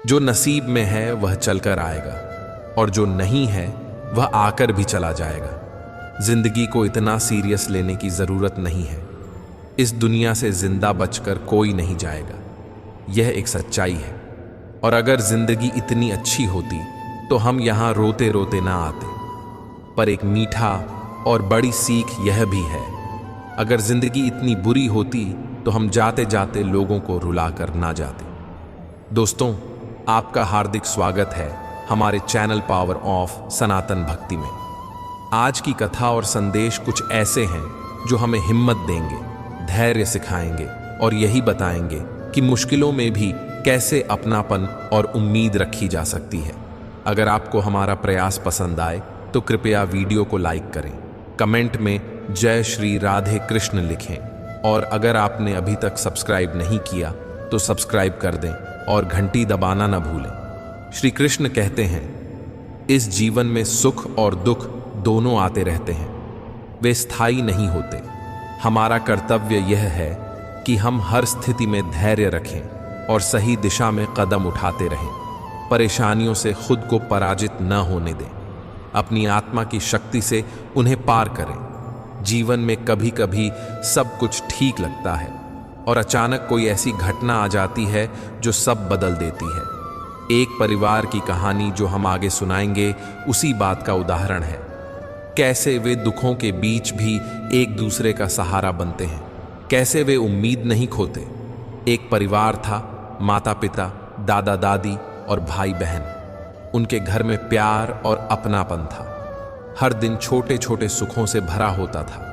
जो नसीब में है वह चलकर आएगा, और जो नहीं है वह आकर भी चला जाएगा। जिंदगी को इतना सीरियस लेने की जरूरत नहीं है। इस दुनिया से जिंदा बचकर कोई नहीं जाएगा, यह एक सच्चाई है। और अगर जिंदगी इतनी अच्छी होती तो हम यहां रोते रोते ना आते। पर एक मीठा और बड़ी सीख यह भी है, अगर जिंदगी इतनी बुरी होती तो हम जाते जाते लोगों को रुलाकर ना जाते। दोस्तों, आपका हार्दिक स्वागत है हमारे चैनल पावर ऑफ सनातन भक्ति में। आज की कथा और संदेश कुछ ऐसे हैं जो हमें हिम्मत देंगे, धैर्य सिखाएंगे और यही बताएंगे कि मुश्किलों में भी कैसे अपनापन और उम्मीद रखी जा सकती है। अगर आपको हमारा प्रयास पसंद आए तो कृपया वीडियो को लाइक करें, कमेंट में जय श्री राधे कृष्ण लिखें, और अगर आपने अभी तक सब्सक्राइब नहीं किया तो सब्सक्राइब कर दें और घंटी दबाना न भूलें। श्री कृष्ण कहते हैं, इस जीवन में सुख और दुख दोनों आते रहते हैं, वे स्थायी नहीं होते। हमारा कर्तव्य यह है कि हम हर स्थिति में धैर्य रखें और सही दिशा में कदम उठाते रहें। परेशानियों से खुद को पराजित न होने दें, अपनी आत्मा की शक्ति से उन्हें पार करें। जीवन में कभी कभी सब कुछ ठीक लगता है और अचानक कोई ऐसी घटना आ जाती है जो सब बदल देती है। एक परिवार की कहानी जो हम आगे सुनाएंगे उसी बात का उदाहरण है। कैसे वे दुखों के बीच भी एक दूसरे का सहारा बनते हैं, कैसे वे उम्मीद नहीं खोते। एक परिवार था, माता पिता, दादा दादी और भाई बहन। उनके घर में प्यार और अपनापन था। हर दिन छोटे छोटे सुखों से भरा होता था,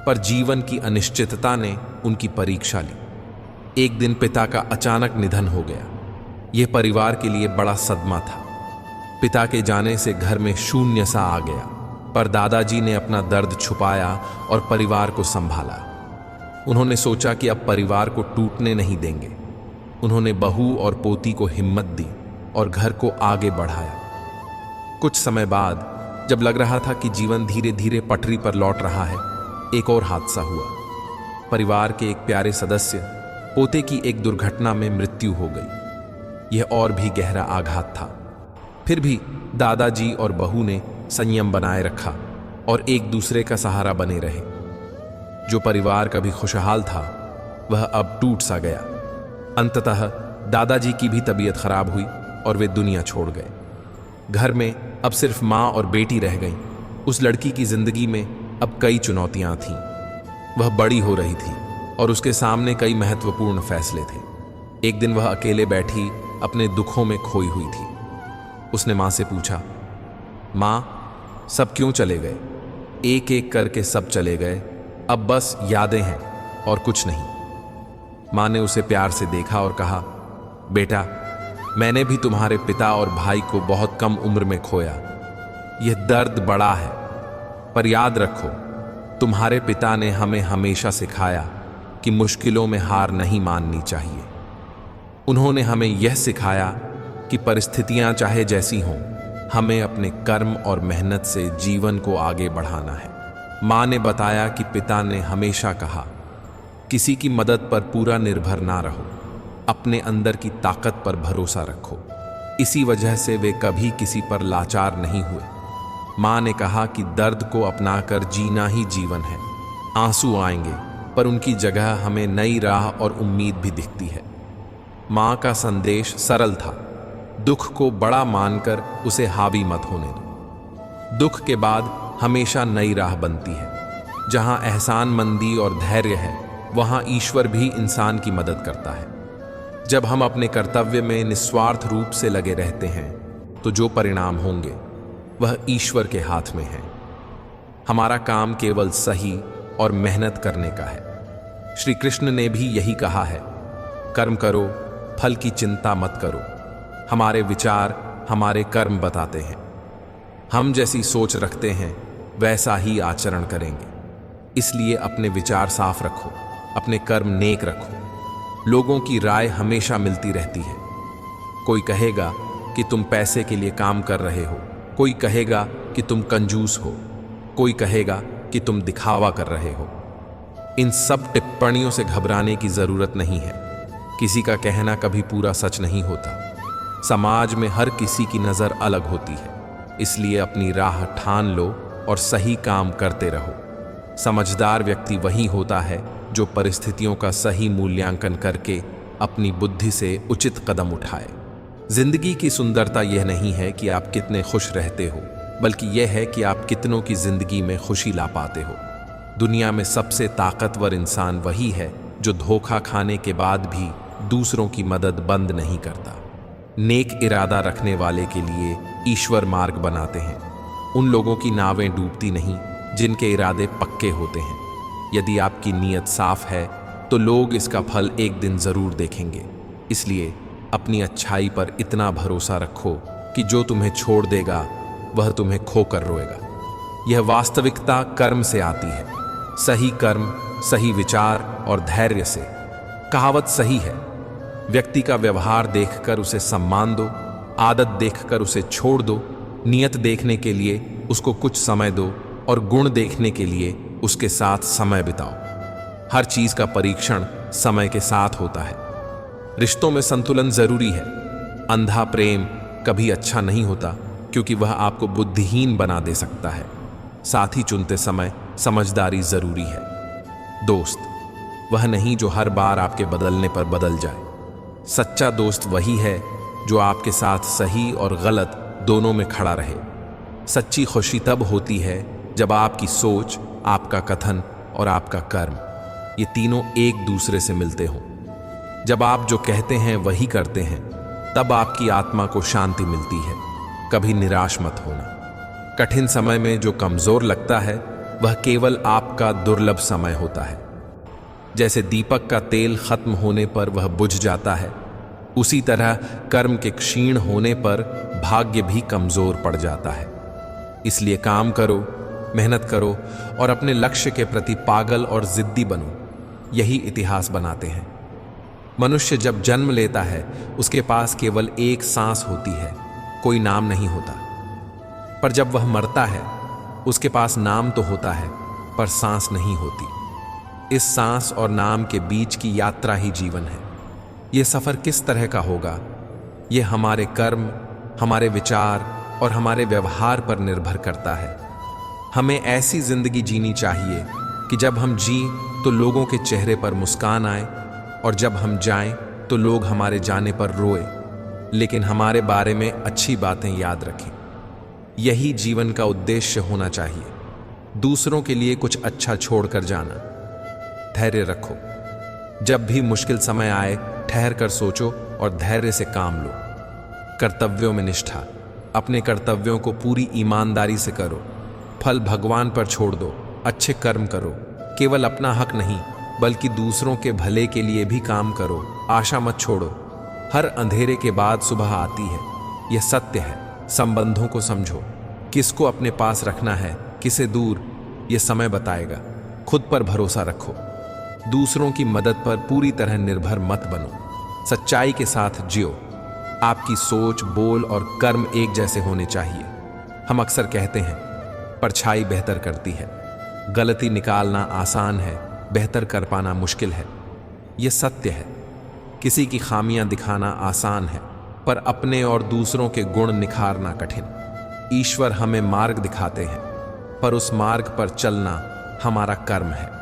पर जीवन की अनिश्चितता ने उनकी परीक्षा ली। एक दिन पिता का अचानक निधन हो गया। यह परिवार के लिए बड़ा सदमा था। पिता के जाने से घर में शून्य सा आ गया, पर दादाजी ने अपना दर्द छुपाया और परिवार को संभाला। उन्होंने सोचा कि अब परिवार को टूटने नहीं देंगे। उन्होंने बहू और पोती को हिम्मत दी और घर को आगे बढ़ाया। कुछ समय बाद जब लग रहा था कि जीवन धीरे धीरे पटरी पर लौट रहा है, एक और हादसा हुआ। परिवार के एक प्यारे सदस्य पोते की एक दुर्घटना में मृत्यु हो गई। यह और भी गहरा आघात था। फिर भी दादाजी और बहू ने संयम बनाए रखा और एक दूसरे का सहारा बने रहे। जो परिवार कभी खुशहाल था वह अब टूट सा गया। अंततः दादाजी की भी तबीयत खराब हुई और वे दुनिया छोड़ गए। घर में अब सिर्फ माँ और बेटी रह गईं। उस लड़की की जिंदगी में अब कई चुनौतियां थीं। वह बड़ी हो रही थी और उसके सामने कई महत्वपूर्ण फैसले थे। एक दिन वह अकेले बैठी अपने दुखों में खोई हुई थी। उसने माँ से पूछा, माँ, सब क्यों चले गए? एक एक करके सब चले गए, अब बस यादें हैं और कुछ नहीं। माँ ने उसे प्यार से देखा और कहा, बेटा, मैंने भी तुम्हारे पिता और भाई को बहुत कम उम्र में खोया। यह दर्द बड़ा है, पर याद रखो, तुम्हारे पिता ने हमें हमेशा सिखाया कि मुश्किलों में हार नहीं माननी चाहिए। उन्होंने हमें यह सिखाया कि परिस्थितियां चाहे जैसी हों, हमें अपने कर्म और मेहनत से जीवन को आगे बढ़ाना है। माँ ने बताया कि पिता ने हमेशा कहा, किसी की मदद पर पूरा निर्भर ना रहो, अपने अंदर की ताकत पर भरोसा रखो। इसी वजह से वे कभी किसी पर लाचार नहीं हुए। माँ ने कहा कि दर्द को अपनाकर जीना ही जीवन है। आंसू आएंगे, पर उनकी जगह हमें नई राह और उम्मीद भी दिखती है। माँ का संदेश सरल था, दुख को बड़ा मानकर उसे हावी मत होने दो। दुख के बाद हमेशा नई राह बनती है। जहाँ एहसानमंदी और धैर्य है, वहाँ ईश्वर भी इंसान की मदद करता है। जब हम अपने कर्तव्य में निस्वार्थ रूप से लगे रहते हैं तो जो परिणाम होंगे वह ईश्वर के हाथ में है। हमारा काम केवल सही और मेहनत करने का है। श्री कृष्ण ने भी यही कहा है, कर्म करो, फल की चिंता मत करो। हमारे विचार हमारे कर्म बताते हैं। हम जैसी सोच रखते हैं वैसा ही आचरण करेंगे। इसलिए अपने विचार साफ रखो, अपने कर्म नेक रखो। लोगों की राय हमेशा मिलती रहती है। कोई कहेगा कि तुम पैसे के लिए काम कर रहे हो, कोई कहेगा कि तुम कंजूस हो, कोई कहेगा कि तुम दिखावा कर रहे हो। इन सब टिप्पणियों से घबराने की जरूरत नहीं है। किसी का कहना कभी पूरा सच नहीं होता। समाज में हर किसी की नज़र अलग होती है, इसलिए अपनी राह ठान लो और सही काम करते रहो। समझदार व्यक्ति वही होता है जो परिस्थितियों का सही मूल्यांकन करके अपनी बुद्धि से उचित कदम उठाए। जिंदगी की सुंदरता यह नहीं है कि आप कितने खुश रहते हो, बल्कि यह है कि आप कितनों की जिंदगी में खुशी ला पाते हो। दुनिया में सबसे ताकतवर इंसान वही है जो धोखा खाने के बाद भी दूसरों की मदद बंद नहीं करता। नेक इरादा रखने वाले के लिए ईश्वर मार्ग बनाते हैं। उन लोगों की नावें डूबती नहीं जिनके इरादे पक्के होते हैं। यदि आपकी नीयत साफ है तो लोग इसका फल एक दिन जरूर देखेंगे। इसलिए अपनी अच्छाई पर इतना भरोसा रखो कि जो तुम्हें छोड़ देगा वह तुम्हें खोकर रोएगा। यह वास्तविकता कर्म से आती है। सही कर्म, सही विचार और धैर्य से। कहावत सही है, व्यक्ति का व्यवहार देखकर उसे सम्मान दो, आदत देखकर उसे छोड़ दो, नियत देखने के लिए उसको कुछ समय दो और गुण देखने के लिए उसके साथ समय बिताओ। हर चीज का परीक्षण समय के साथ होता है। रिश्तों में संतुलन जरूरी है। अंधा प्रेम कभी अच्छा नहीं होता क्योंकि वह आपको बुद्धिहीन बना दे सकता है। साथी चुनते समय समझदारी जरूरी है। दोस्त वह नहीं जो हर बार आपके बदलने पर बदल जाए। सच्चा दोस्त वही है जो आपके साथ सही और गलत दोनों में खड़ा रहे। सच्ची खुशी तब होती है जब आपकी सोच, आपका कथन और आपका कर्म, ये तीनों एक दूसरे से मिलते हों। जब आप जो कहते हैं वही करते हैं, तब आपकी आत्मा को शांति मिलती है। कभी निराश मत होना। कठिन समय में जो कमजोर लगता है वह केवल आपका दुर्लभ समय होता है। जैसे दीपक का तेल खत्म होने पर वह बुझ जाता है, उसी तरह कर्म के क्षीण होने पर भाग्य भी कमजोर पड़ जाता है। इसलिए काम करो, मेहनत करो और अपने लक्ष्य के प्रति पागल और जिद्दी बनो। यही इतिहास बनाते हैं। मनुष्य जब जन्म लेता है उसके पास केवल एक सांस होती है, कोई नाम नहीं होता। पर जब वह मरता है उसके पास नाम तो होता है पर सांस नहीं होती। इस सांस और नाम के बीच की यात्रा ही जीवन है। यह सफर किस तरह का होगा, यह हमारे कर्म, हमारे विचार और हमारे व्यवहार पर निर्भर करता है। हमें ऐसी जिंदगी जीनी चाहिए कि जब हम जिएं तो लोगों के चेहरे पर मुस्कान आए और जब हम जाएं तो लोग हमारे जाने पर रोए, लेकिन हमारे बारे में अच्छी बातें याद रखें। यही जीवन का उद्देश्य होना चाहिए, दूसरों के लिए कुछ अच्छा छोड़कर जाना। धैर्य रखो। जब भी मुश्किल समय आए ठहर कर सोचो और धैर्य से काम लो। कर्तव्यों में निष्ठा। अपने कर्तव्यों को पूरी ईमानदारी से करो। फल भगवान पर छोड़ दो। अच्छे कर्म करो। केवल अपना हक नहीं बल्कि दूसरों के भले के लिए भी काम करो। आशा मत छोड़ो। हर अंधेरे के बाद सुबह आती है, यह सत्य है। संबंधों को समझो। किसको अपने पास रखना है, किसे दूर, यह समय बताएगा। खुद पर भरोसा रखो। दूसरों की मदद पर पूरी तरह निर्भर मत बनो। सच्चाई के साथ जियो। आपकी सोच, बोल और कर्म एक जैसे होने चाहिए। हम अक्सर कहते हैं परछाई बेहतर करती है। गलती निकालना आसान है, बेहतर कर पाना मुश्किल है। यह सत्य है। किसी की खामियां दिखाना आसान है, पर अपने और दूसरों के गुण निखारना कठिन। ईश्वर हमें मार्ग दिखाते हैं, पर उस मार्ग पर चलना हमारा कर्म है।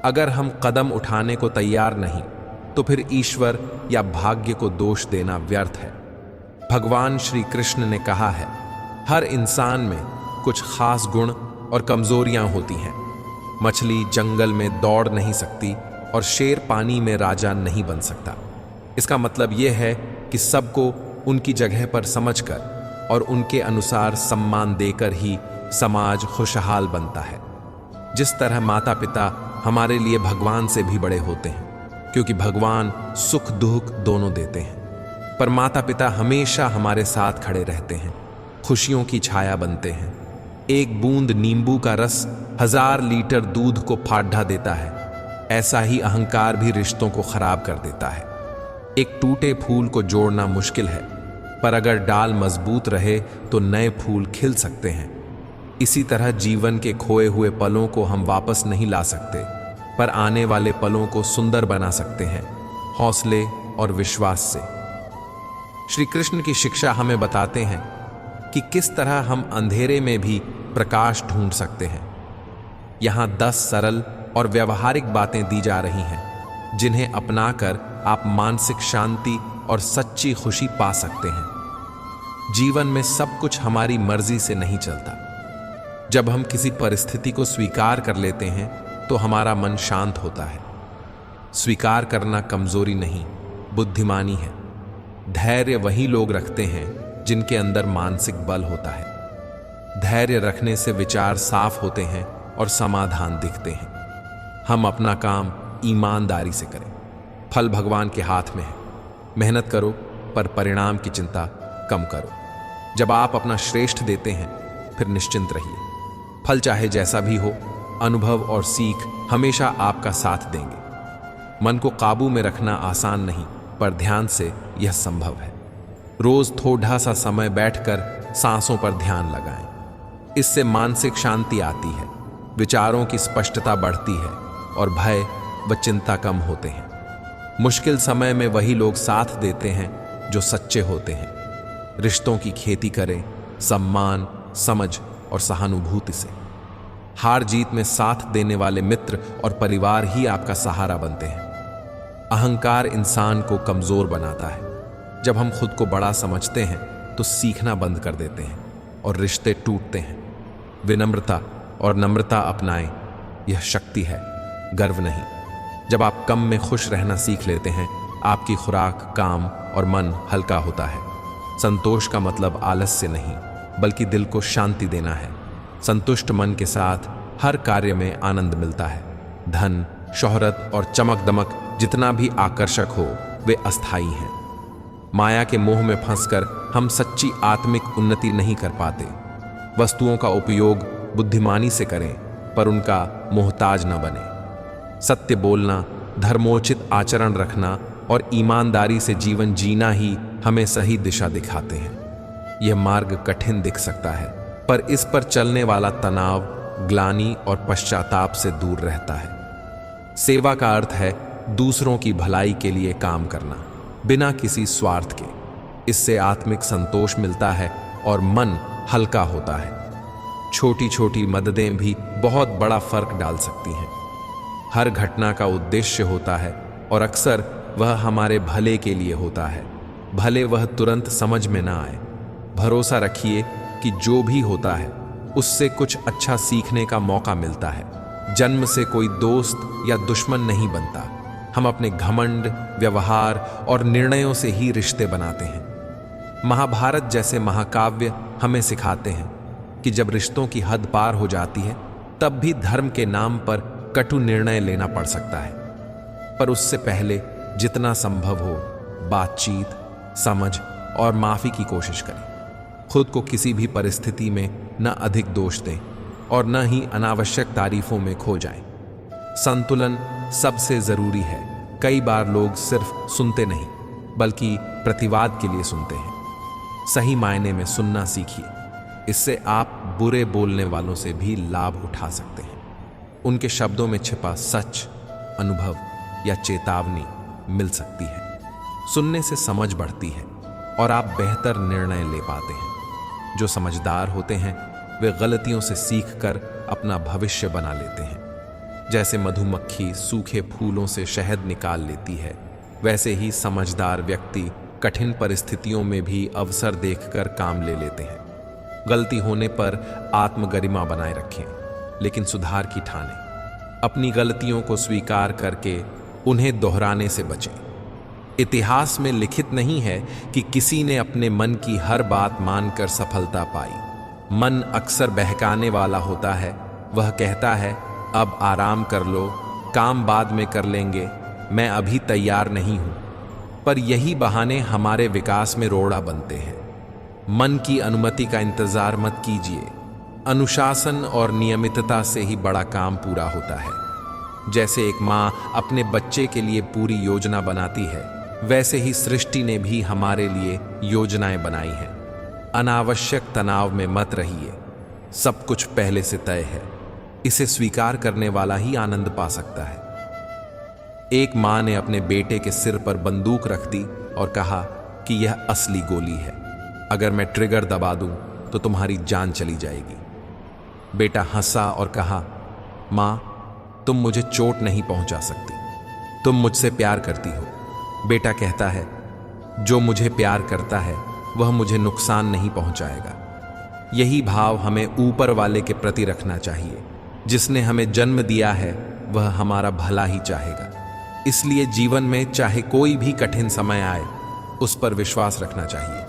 अगर हम कदम उठाने को तैयार नहीं तो फिर ईश्वर या भाग्य को दोष देना व्यर्थ है। भगवान श्री कृष्ण ने कहा है, हर इंसान में कुछ खास गुण और कमजोरियां होती हैं। मछली जंगल में दौड़ नहीं सकती और शेर पानी में राजा नहीं बन सकता। इसका मतलब यह है कि सबको उनकी जगह पर समझकर और उनके अनुसार सम्मान देकर ही समाज खुशहाल बनता है। जिस तरह माता पिता हमारे लिए भगवान से भी बड़े होते हैं, क्योंकि भगवान सुख दुख दोनों देते हैं, पर माता पिता हमेशा हमारे साथ खड़े रहते हैं, खुशियों की छाया बनते हैं। एक बूंद नींबू का रस 1000 लीटर दूध को फाड़ा देता है। ऐसा ही अहंकार भी रिश्तों को खराब कर देता है। एक टूटे फूल को जोड़ना मुश्किल है, पर अगर डाल मजबूत रहे तो नए फूल खिल सकते हैं। इसी तरह जीवन के खोए हुए पलों को हम वापस नहीं ला सकते, पर आने वाले पलों को सुंदर बना सकते हैं, हौसले और विश्वास से। श्री कृष्ण की शिक्षा हमें बताते हैं कि किस तरह हम अंधेरे में भी प्रकाश ढूंढ सकते हैं। यहाँ 10 सरल और व्यवहारिक बातें दी जा रही हैं जिन्हें अपनाकर आप मानसिक शांति और सच्ची खुशी पा सकते हैं। जीवन में सब कुछ हमारी मर्जी से नहीं चलता। जब हम किसी परिस्थिति को स्वीकार कर लेते हैं तो हमारा मन शांत होता है। स्वीकार करना कमजोरी नहीं, बुद्धिमानी है। धैर्य वही लोग रखते हैं जिनके अंदर मानसिक बल होता है। धैर्य रखने से विचार साफ होते हैं और समाधान दिखते हैं। हम अपना काम ईमानदारी से करें। फल भगवान के हाथ में है। मेहनत करो पर परिणाम की चिंता कम करो। जब आप अपना श्रेष्ठ देते हैं फिर निश्चिंत रहिए। फल चाहे जैसा भी हो, अनुभव और सीख हमेशा आपका साथ देंगे। मन को काबू में रखना आसान नहीं, पर ध्यान से यह संभव है। रोज थोड़ा सा समय बैठकर सांसों पर ध्यान लगाएं। इससे मानसिक शांति आती है, विचारों की स्पष्टता बढ़ती है और भय व चिंता कम होते हैं। मुश्किल समय में वही लोग साथ देते हैं जो सच्चे होते हैं। रिश्तों की खेती करें, सम्मान, समझ और सहानुभूति से। हार जीत में साथ देने वाले मित्र और परिवार ही आपका सहारा बनते हैं। अहंकार इंसान को कमजोर बनाता है। जब हम खुद को बड़ा समझते हैं तो सीखना बंद कर देते हैं और रिश्ते टूटते हैं। विनम्रता और नम्रता अपनाएं, यह शक्ति है, गर्व नहीं। जब आप कम में खुश रहना सीख लेते हैं, आपकी खुराक, काम और मन हल्का होता है। संतोष का मतलब आलस्य नहीं, बल्कि दिल को शांति देना है। संतुष्ट मन के साथ हर कार्य में आनंद मिलता है। धन, शोहरत और चमक दमक जितना भी आकर्षक हो, वे अस्थायी हैं। माया के मोह में फंसकर हम सच्ची आत्मिक उन्नति नहीं कर पाते। वस्तुओं का उपयोग बुद्धिमानी से करें, पर उनका मोहताज न बने। सत्य बोलना, धर्मोचित आचरण रखना और ईमानदारी से जीवन जीना ही हमें सही दिशा दिखाते हैं। यह मार्ग कठिन दिख सकता है, पर इस पर चलने वाला तनाव, ग्लानि और पश्चाताप से दूर रहता है। सेवा का अर्थ है दूसरों की भलाई के लिए काम करना, बिना किसी स्वार्थ के। इससे आत्मिक संतोष मिलता है और मन हल्का होता है। छोटी छोटी मददें भी बहुत बड़ा फर्क डाल सकती हैं। हर घटना का उद्देश्य होता है और अक्सर वह हमारे भले के लिए होता है, भले वह तुरंत समझ में ना आए। भरोसा रखिए कि जो भी होता है उससे कुछ अच्छा सीखने का मौका मिलता है। जन्म से कोई दोस्त या दुश्मन नहीं बनता। हम अपने घमंड, व्यवहार और निर्णयों से ही रिश्ते बनाते हैं। महाभारत जैसे महाकाव्य हमें सिखाते हैं कि जब रिश्तों की हद पार हो जाती है, तब भी धर्म के नाम पर कटु निर्णय लेना पड़ सकता है। पर उससे पहले जितना संभव हो बातचीत, समझ और माफी की कोशिश करें। खुद को किसी भी परिस्थिति में न अधिक दोष दें और न ही अनावश्यक तारीफों में खो जाएं। संतुलन सबसे जरूरी है। कई बार लोग सिर्फ सुनते नहीं, बल्कि प्रतिवाद के लिए सुनते हैं। सही मायने में सुनना सीखिए। इससे आप बुरे बोलने वालों से भी लाभ उठा सकते हैं। उनके शब्दों में छिपा सच, अनुभव या चेतावनी मिल सकती है। सुनने से समझ बढ़ती है और आप बेहतर निर्णय ले पाते हैं। जो समझदार होते हैं वे गलतियों से सीखकर अपना भविष्य बना लेते हैं। जैसे मधुमक्खी सूखे फूलों से शहद निकाल लेती है, वैसे ही समझदार व्यक्ति कठिन परिस्थितियों में भी अवसर देखकर काम ले लेते हैं। गलती होने पर आत्मगरिमा बनाए रखें, लेकिन सुधार की ठानें। अपनी गलतियों को स्वीकार करके उन्हें दोहराने से बचें। इतिहास में लिखित नहीं है कि किसी ने अपने मन की हर बात मानकर सफलता पाई। मन अक्सर बहकाने वाला होता है। वह कहता है, अब आराम कर लो, काम बाद में कर लेंगे, मैं अभी तैयार नहीं हूं। पर यही बहाने हमारे विकास में रोड़ा बनते हैं। मन की अनुमति का इंतजार मत कीजिए। अनुशासन और नियमितता से ही बड़ा काम पूरा होता है। जैसे एक माँ अपने बच्चे के लिए पूरी योजना बनाती है, वैसे ही सृष्टि ने भी हमारे लिए योजनाएं बनाई हैं। अनावश्यक तनाव में मत रहिए। सब कुछ पहले से तय है। इसे स्वीकार करने वाला ही आनंद पा सकता है। एक माँ ने अपने बेटे के सिर पर बंदूक रख दी और कहा, कि यह असली गोली है। अगर मैं ट्रिगर दबा दूं तो तुम्हारी जान चली जाएगी। बेटा हंसा और कहा, मां, तुम मुझे चोट नहीं पहुंचा सकती, तुम मुझसे प्यार करती हो। बेटा कहता है, जो मुझे प्यार करता है वह मुझे नुकसान नहीं पहुंचाएगा। यही भाव हमें ऊपर वाले के प्रति रखना चाहिए। जिसने हमें जन्म दिया है वह हमारा भला ही चाहेगा। इसलिए जीवन में चाहे कोई भी कठिन समय आए, उस पर विश्वास रखना चाहिए।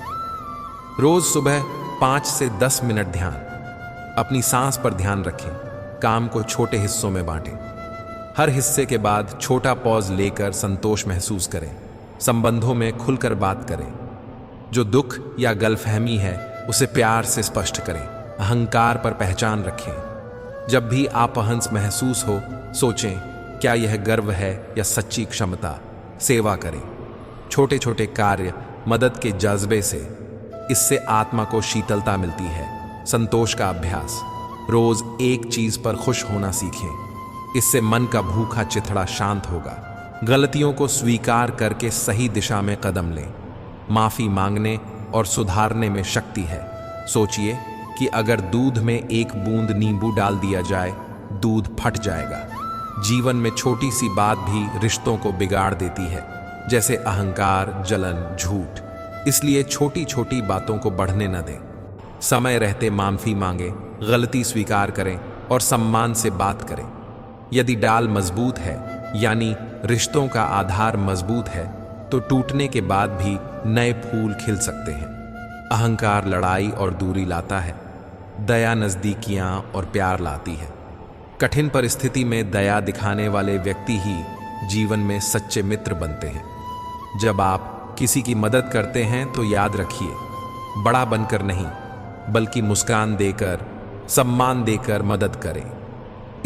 रोज सुबह 5 से 10 मिनट ध्यान। अपनी सांस पर ध्यान रखें। काम को छोटे हिस्सों में बांटें। हर हिस्से के बाद छोटा पॉज लेकर संतोष महसूस करें। संबंधों में खुलकर बात करें। जो दुख या गलतफहमी है उसे प्यार से स्पष्ट करें। अहंकार पर पहचान रखें। जब भी अपहंस महसूस हो, सोचें, क्या यह गर्व है या सच्ची क्षमता। सेवा करें। छोटे छोटे कार्य, मदद के जज्बे से, इससे आत्मा को शीतलता मिलती है। संतोष का अभ्यास। रोज एक चीज पर खुश होना सीखें। इससे मन का भूखा चिथड़ा शांत होगा। गलतियों को स्वीकार करके सही दिशा में कदम लें। माफी मांगने और सुधारने में शक्ति है। सोचिए कि अगर दूध में एक बूंद नींबू डाल दिया जाए, दूध फट जाएगा। जीवन में छोटी सी बात भी रिश्तों को बिगाड़ देती है, जैसे अहंकार, जलन, झूठ। इसलिए छोटी छोटी बातों को बढ़ने न दें। समय रहते माफी मांगे, गलती स्वीकार करें और सम्मान से बात करें। यदि डाल मजबूत है, यानी रिश्तों का आधार मजबूत है, तो टूटने के बाद भी नए फूल खिल सकते हैं। अहंकार लड़ाई और दूरी लाता है। दया नजदीकियां और प्यार लाती है। कठिन परिस्थिति में दया दिखाने वाले व्यक्ति ही जीवन में सच्चे मित्र बनते हैं। जब आप किसी की मदद करते हैं तो याद रखिए, बड़ा बनकर नहीं, बल्कि मुस्कान देकर, सम्मान देकर मदद करें।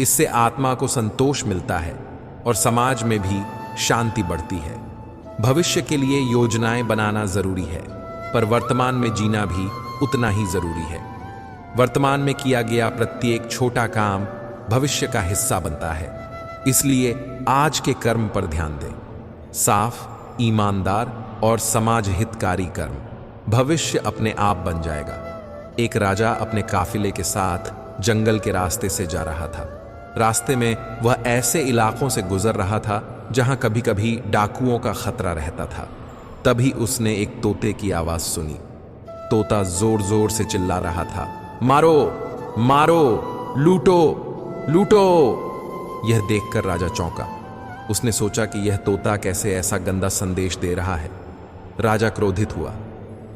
इससे आत्मा को संतोष मिलता है और समाज में भी शांति बढ़ती है। भविष्य के लिए योजनाएं बनाना जरूरी है, पर वर्तमान में जीना भी उतना ही जरूरी है। वर्तमान में किया गया प्रत्येक छोटा काम भविष्य का हिस्सा बनता है। इसलिए आज के कर्म पर ध्यान दें। साफ, ईमानदार और समाज हितकारी कर्म। भविष्य अपने आप बन जाएगा। एक राजा अपने काफिले के साथ जंगल के रास्ते से जा रहा था। रास्ते में वह ऐसे इलाकों से गुजर रहा था जहां कभी कभी डाकुओं का खतरा रहता था। तभी उसने एक तोते की आवाज सुनी। तोता जोर जोर से चिल्ला रहा था, मारो, मारो, लूटो, लूटो। यह देखकर राजा चौंका। उसने सोचा कि यह तोता कैसे ऐसा गंदा संदेश दे रहा है। राजा क्रोधित हुआ,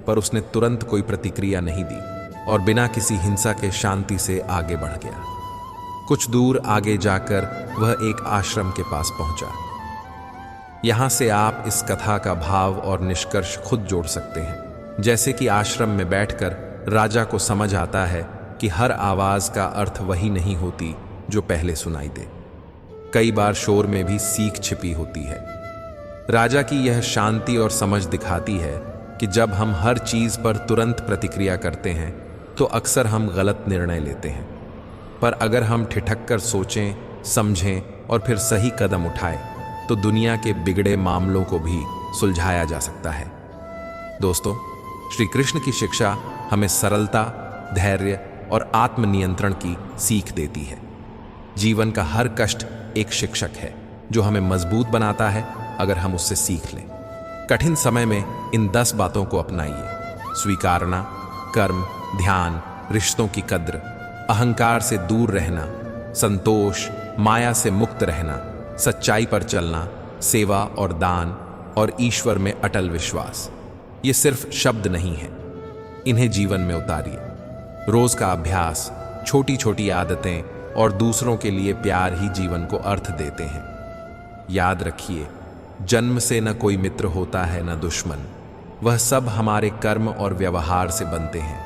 पर उसने तुरंत कोई प्रतिक्रिया नहीं दी और बिना किसी हिंसा के शांति से आगे बढ़ गया। कुछ दूर आगे जाकर वह एक आश्रम के पास पहुंचा। यहां से आप इस कथा का भाव और निष्कर्ष खुद जोड़ सकते हैं। जैसे कि आश्रम में बैठकर राजा को समझ आता है कि हर आवाज का अर्थ वही नहीं होती जो पहले सुनाई दे। कई बार शोर में भी सीख छिपी होती है। राजा की यह शांति और समझ दिखाती है कि जब हम हर चीज पर तुरंत प्रतिक्रिया करते हैं तो अक्सर हम गलत निर्णय लेते हैं। पर अगर हम ठिठक कर सोचें, समझें और फिर सही कदम उठाएं, तो दुनिया के बिगड़े मामलों को भी सुलझाया जा सकता है। दोस्तों, श्री कृष्ण की शिक्षा हमें सरलता, धैर्य और आत्मनियंत्रण की सीख देती है। जीवन का हर कष्ट एक शिक्षक है जो हमें मजबूत बनाता है अगर हम उससे सीख लें। कठिन समय में इन 10 बातों को अपनाइए। स्वीकारना, कर्म, ध्यान, रिश्तों की कद्र, अहंकार से दूर रहना, संतोष, माया से मुक्त रहना, सच्चाई पर चलना, सेवा और दान, और ईश्वर में अटल विश्वास। ये सिर्फ शब्द नहीं है, इन्हें जीवन में उतारिए। रोज का अभ्यास, छोटी छोटी आदतें और दूसरों के लिए प्यार ही जीवन को अर्थ देते हैं। याद रखिए, जन्म से न कोई मित्र होता है न दुश्मन, वह सब हमारे कर्म और व्यवहार से बनते हैं।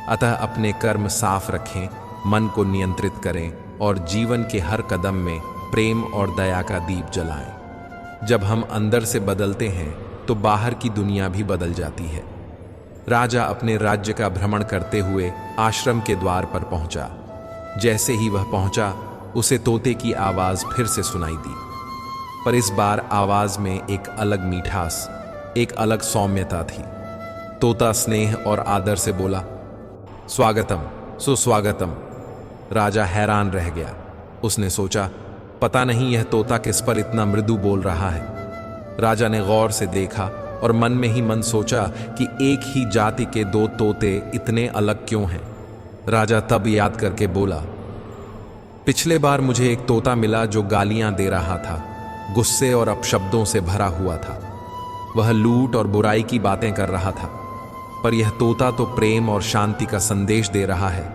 अतः अपने कर्म साफ रखें, मन को नियंत्रित करें और जीवन के हर कदम में प्रेम और दया का दीप जलाएं। जब हम अंदर से बदलते हैं तो बाहर की दुनिया भी बदल जाती है। राजा अपने राज्य का भ्रमण करते हुए आश्रम के द्वार पर पहुंचा। जैसे ही वह पहुंचा, उसे तोते की आवाज फिर से सुनाई दी, पर इस बार आवाज में एक अलग मीठास, एक अलग सौम्यता थी। तोता स्नेह और आदर से बोला, स्वागतम, सुस्वागतम। राजा हैरान रह गया। उसने सोचा, पता नहीं यह तोता किस पर इतना मृदु बोल रहा है। राजा ने गौर से देखा और मन में ही मन सोचा कि एक ही जाति के दो तोते इतने अलग क्यों हैं। राजा तब याद करके बोला, पिछले बार मुझे एक तोता मिला जो गालियां दे रहा था, गुस्से और अपशब्दों से भरा हुआ था। वह लूट और बुराई की बातें कर रहा था, पर यह तोता तो प्रेम और शांति का संदेश दे रहा है।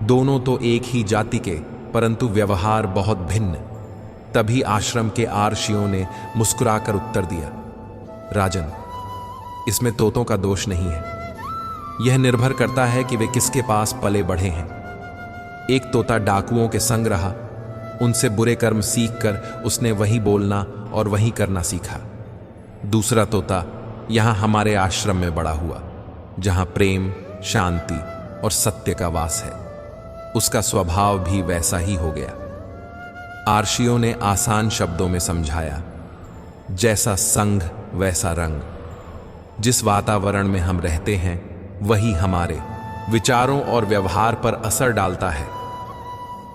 दोनों तो एक ही जाति के, परंतु व्यवहार बहुत भिन्न। तभी आश्रम के आर्षियों ने मुस्कुराकर उत्तर दिया, राजन, इसमें तोतों का दोष नहीं है। यह निर्भर करता है कि वे किसके पास पले बढ़े हैं। एक तोता डाकुओं के संग रहा, उनसे बुरे कर्म सीखकर उसने वही बोलना और वही करना सीखा। दूसरा तोता यहां हमारे आश्रम में बड़ा हुआ, जहां प्रेम, शांति और सत्य का वास है। उसका स्वभाव भी वैसा ही हो गया। आर्षियों ने आसान शब्दों में समझाया, जैसा संग वैसा रंग। जिस वातावरण में हम रहते हैं वही हमारे विचारों और व्यवहार पर असर डालता है।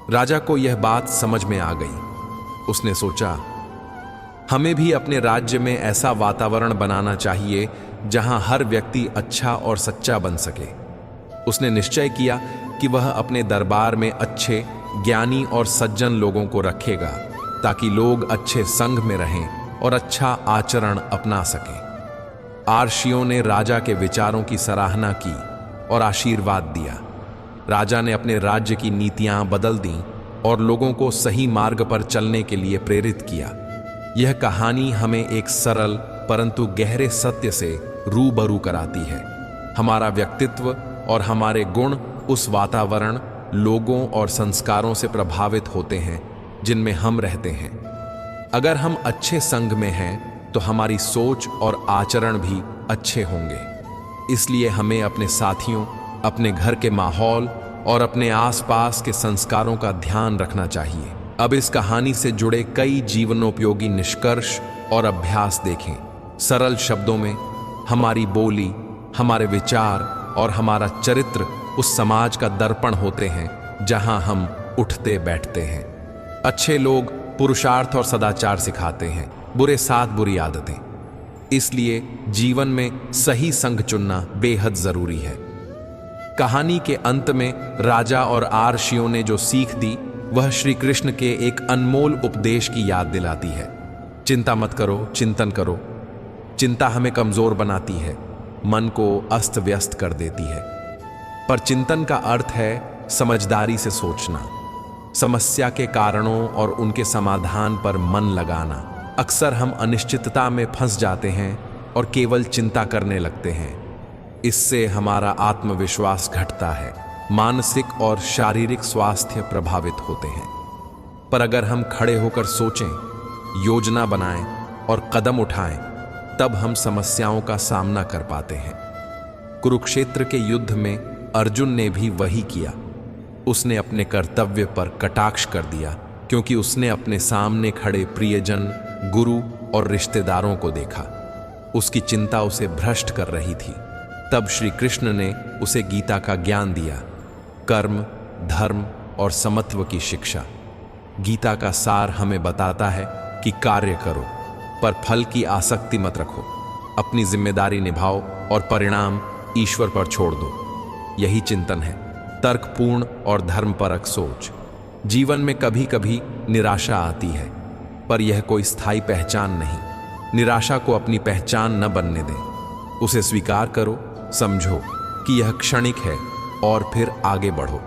राजा को यह बात समझ में आ गई। उसने सोचा, हमें भी अपने राज्य में ऐसा वातावरण बनाना चाहिए जहां हर व्यक्ति अच्छा और सच्चा बन सके। उसने निश्चय किया कि वह अपने दरबार में अच्छे, ज्ञानी और सज्जन लोगों को रखेगा, ताकि लोग अच्छे संग में रहें और अच्छा आचरण अपना सकें। आर्षियों ने राजा के विचारों की सराहना की और आशीर्वाद दिया। राजा ने अपने राज्य की नीतियां बदल दीं और लोगों को सही मार्ग पर चलने के लिए प्रेरित किया। यह कहानी हमें एक सरल परंतु गहरे सत्य से रूबरू कराती है। हमारा व्यक्तित्व और हमारे गुण उस वातावरण, लोगों और संस्कारों से प्रभावित होते हैं जिनमें हम रहते हैं। अगर हम अच्छे संग में हैं तो हमारी सोच और आचरण भी अच्छे होंगे। इसलिए हमें अपने साथियों, अपने घर के माहौल और अपने आसपास के संस्कारों का ध्यान रखना चाहिए। अब इस कहानी से जुड़े कई जीवनोपयोगी निष्कर्ष और अभ्यास देखें। सरल शब्दों में, हमारी बोली, हमारे विचार और हमारा चरित्र उस समाज का दर्पण होते हैं जहां हम उठते बैठते हैं। अच्छे लोग पुरुषार्थ और सदाचार सिखाते हैं, बुरे साथ बुरी आदतें। इसलिए जीवन में सही संग चुनना बेहद जरूरी है। कहानी के अंत में राजा और आर्षियों ने जो सीख दी वह श्री कृष्ण के एक अनमोल उपदेश की याद दिलाती है। चिंता मत करो, चिंतन करो। चिंता हमें कमजोर बनाती है, मन को अस्त व्यस्त कर देती है। पर चिंतन का अर्थ है समझदारी से सोचना, समस्या के कारणों और उनके समाधान पर मन लगाना। अक्सर हम अनिश्चितता में फंस जाते हैं और केवल चिंता करने लगते हैं। इससे हमारा आत्मविश्वास घटता है, मानसिक और शारीरिक स्वास्थ्य प्रभावित होते हैं। पर अगर हम खड़े होकर सोचें, योजना बनाएं और कदम उठाएं, तब हम समस्याओं का सामना कर पाते हैं। कुरुक्षेत्र के युद्ध में अर्जुन ने भी वही किया। उसने अपने कर्तव्य पर कटाक्ष कर दिया, क्योंकि उसने अपने सामने खड़े प्रियजन, गुरु और रिश्तेदारों को देखा। उसकी चिंता उसे भ्रष्ट कर रही थी। तब श्री कृष्ण ने उसे गीता का ज्ञान दिया, कर्म, धर्म और समत्व की शिक्षा। गीता का सार हमें बताता है कि कार्य करो, पर फल की आसक्ति मत रखो। अपनी जिम्मेदारी निभाओ और परिणाम ईश्वर पर छोड़ दो। यही चिंतन है, तर्कपूर्ण और धर्मपरक सोच। जीवन में कभी कभी निराशा आती है, पर यह कोई स्थायी पहचान नहीं। निराशा को अपनी पहचान न बनने दें। उसे स्वीकार करो, समझो कि यह क्षणिक है और फिर आगे बढ़ो।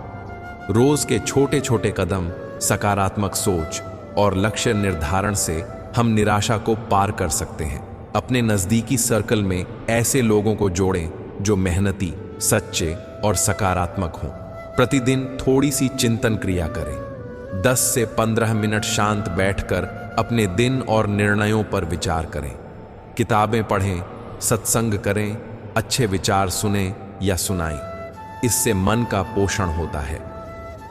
रोज के छोटे छोटे कदम, सकारात्मक सोच और लक्ष्य निर्धारण से हम निराशा को पार कर सकते हैं। अपने नजदीकी सर्कल में ऐसे लोगों को जोड़ें जो मेहनती, सच्चे और सकारात्मक हों। प्रतिदिन थोड़ी सी चिंतन क्रिया करें। 10 से 15 मिनट शांत बैठकर अपने दिन और निर्णयों पर विचार करें। किताबें पढ़ें, सत्संग करें, अच्छे विचार सुनें या सुनाएं। इससे मन का पोषण होता है।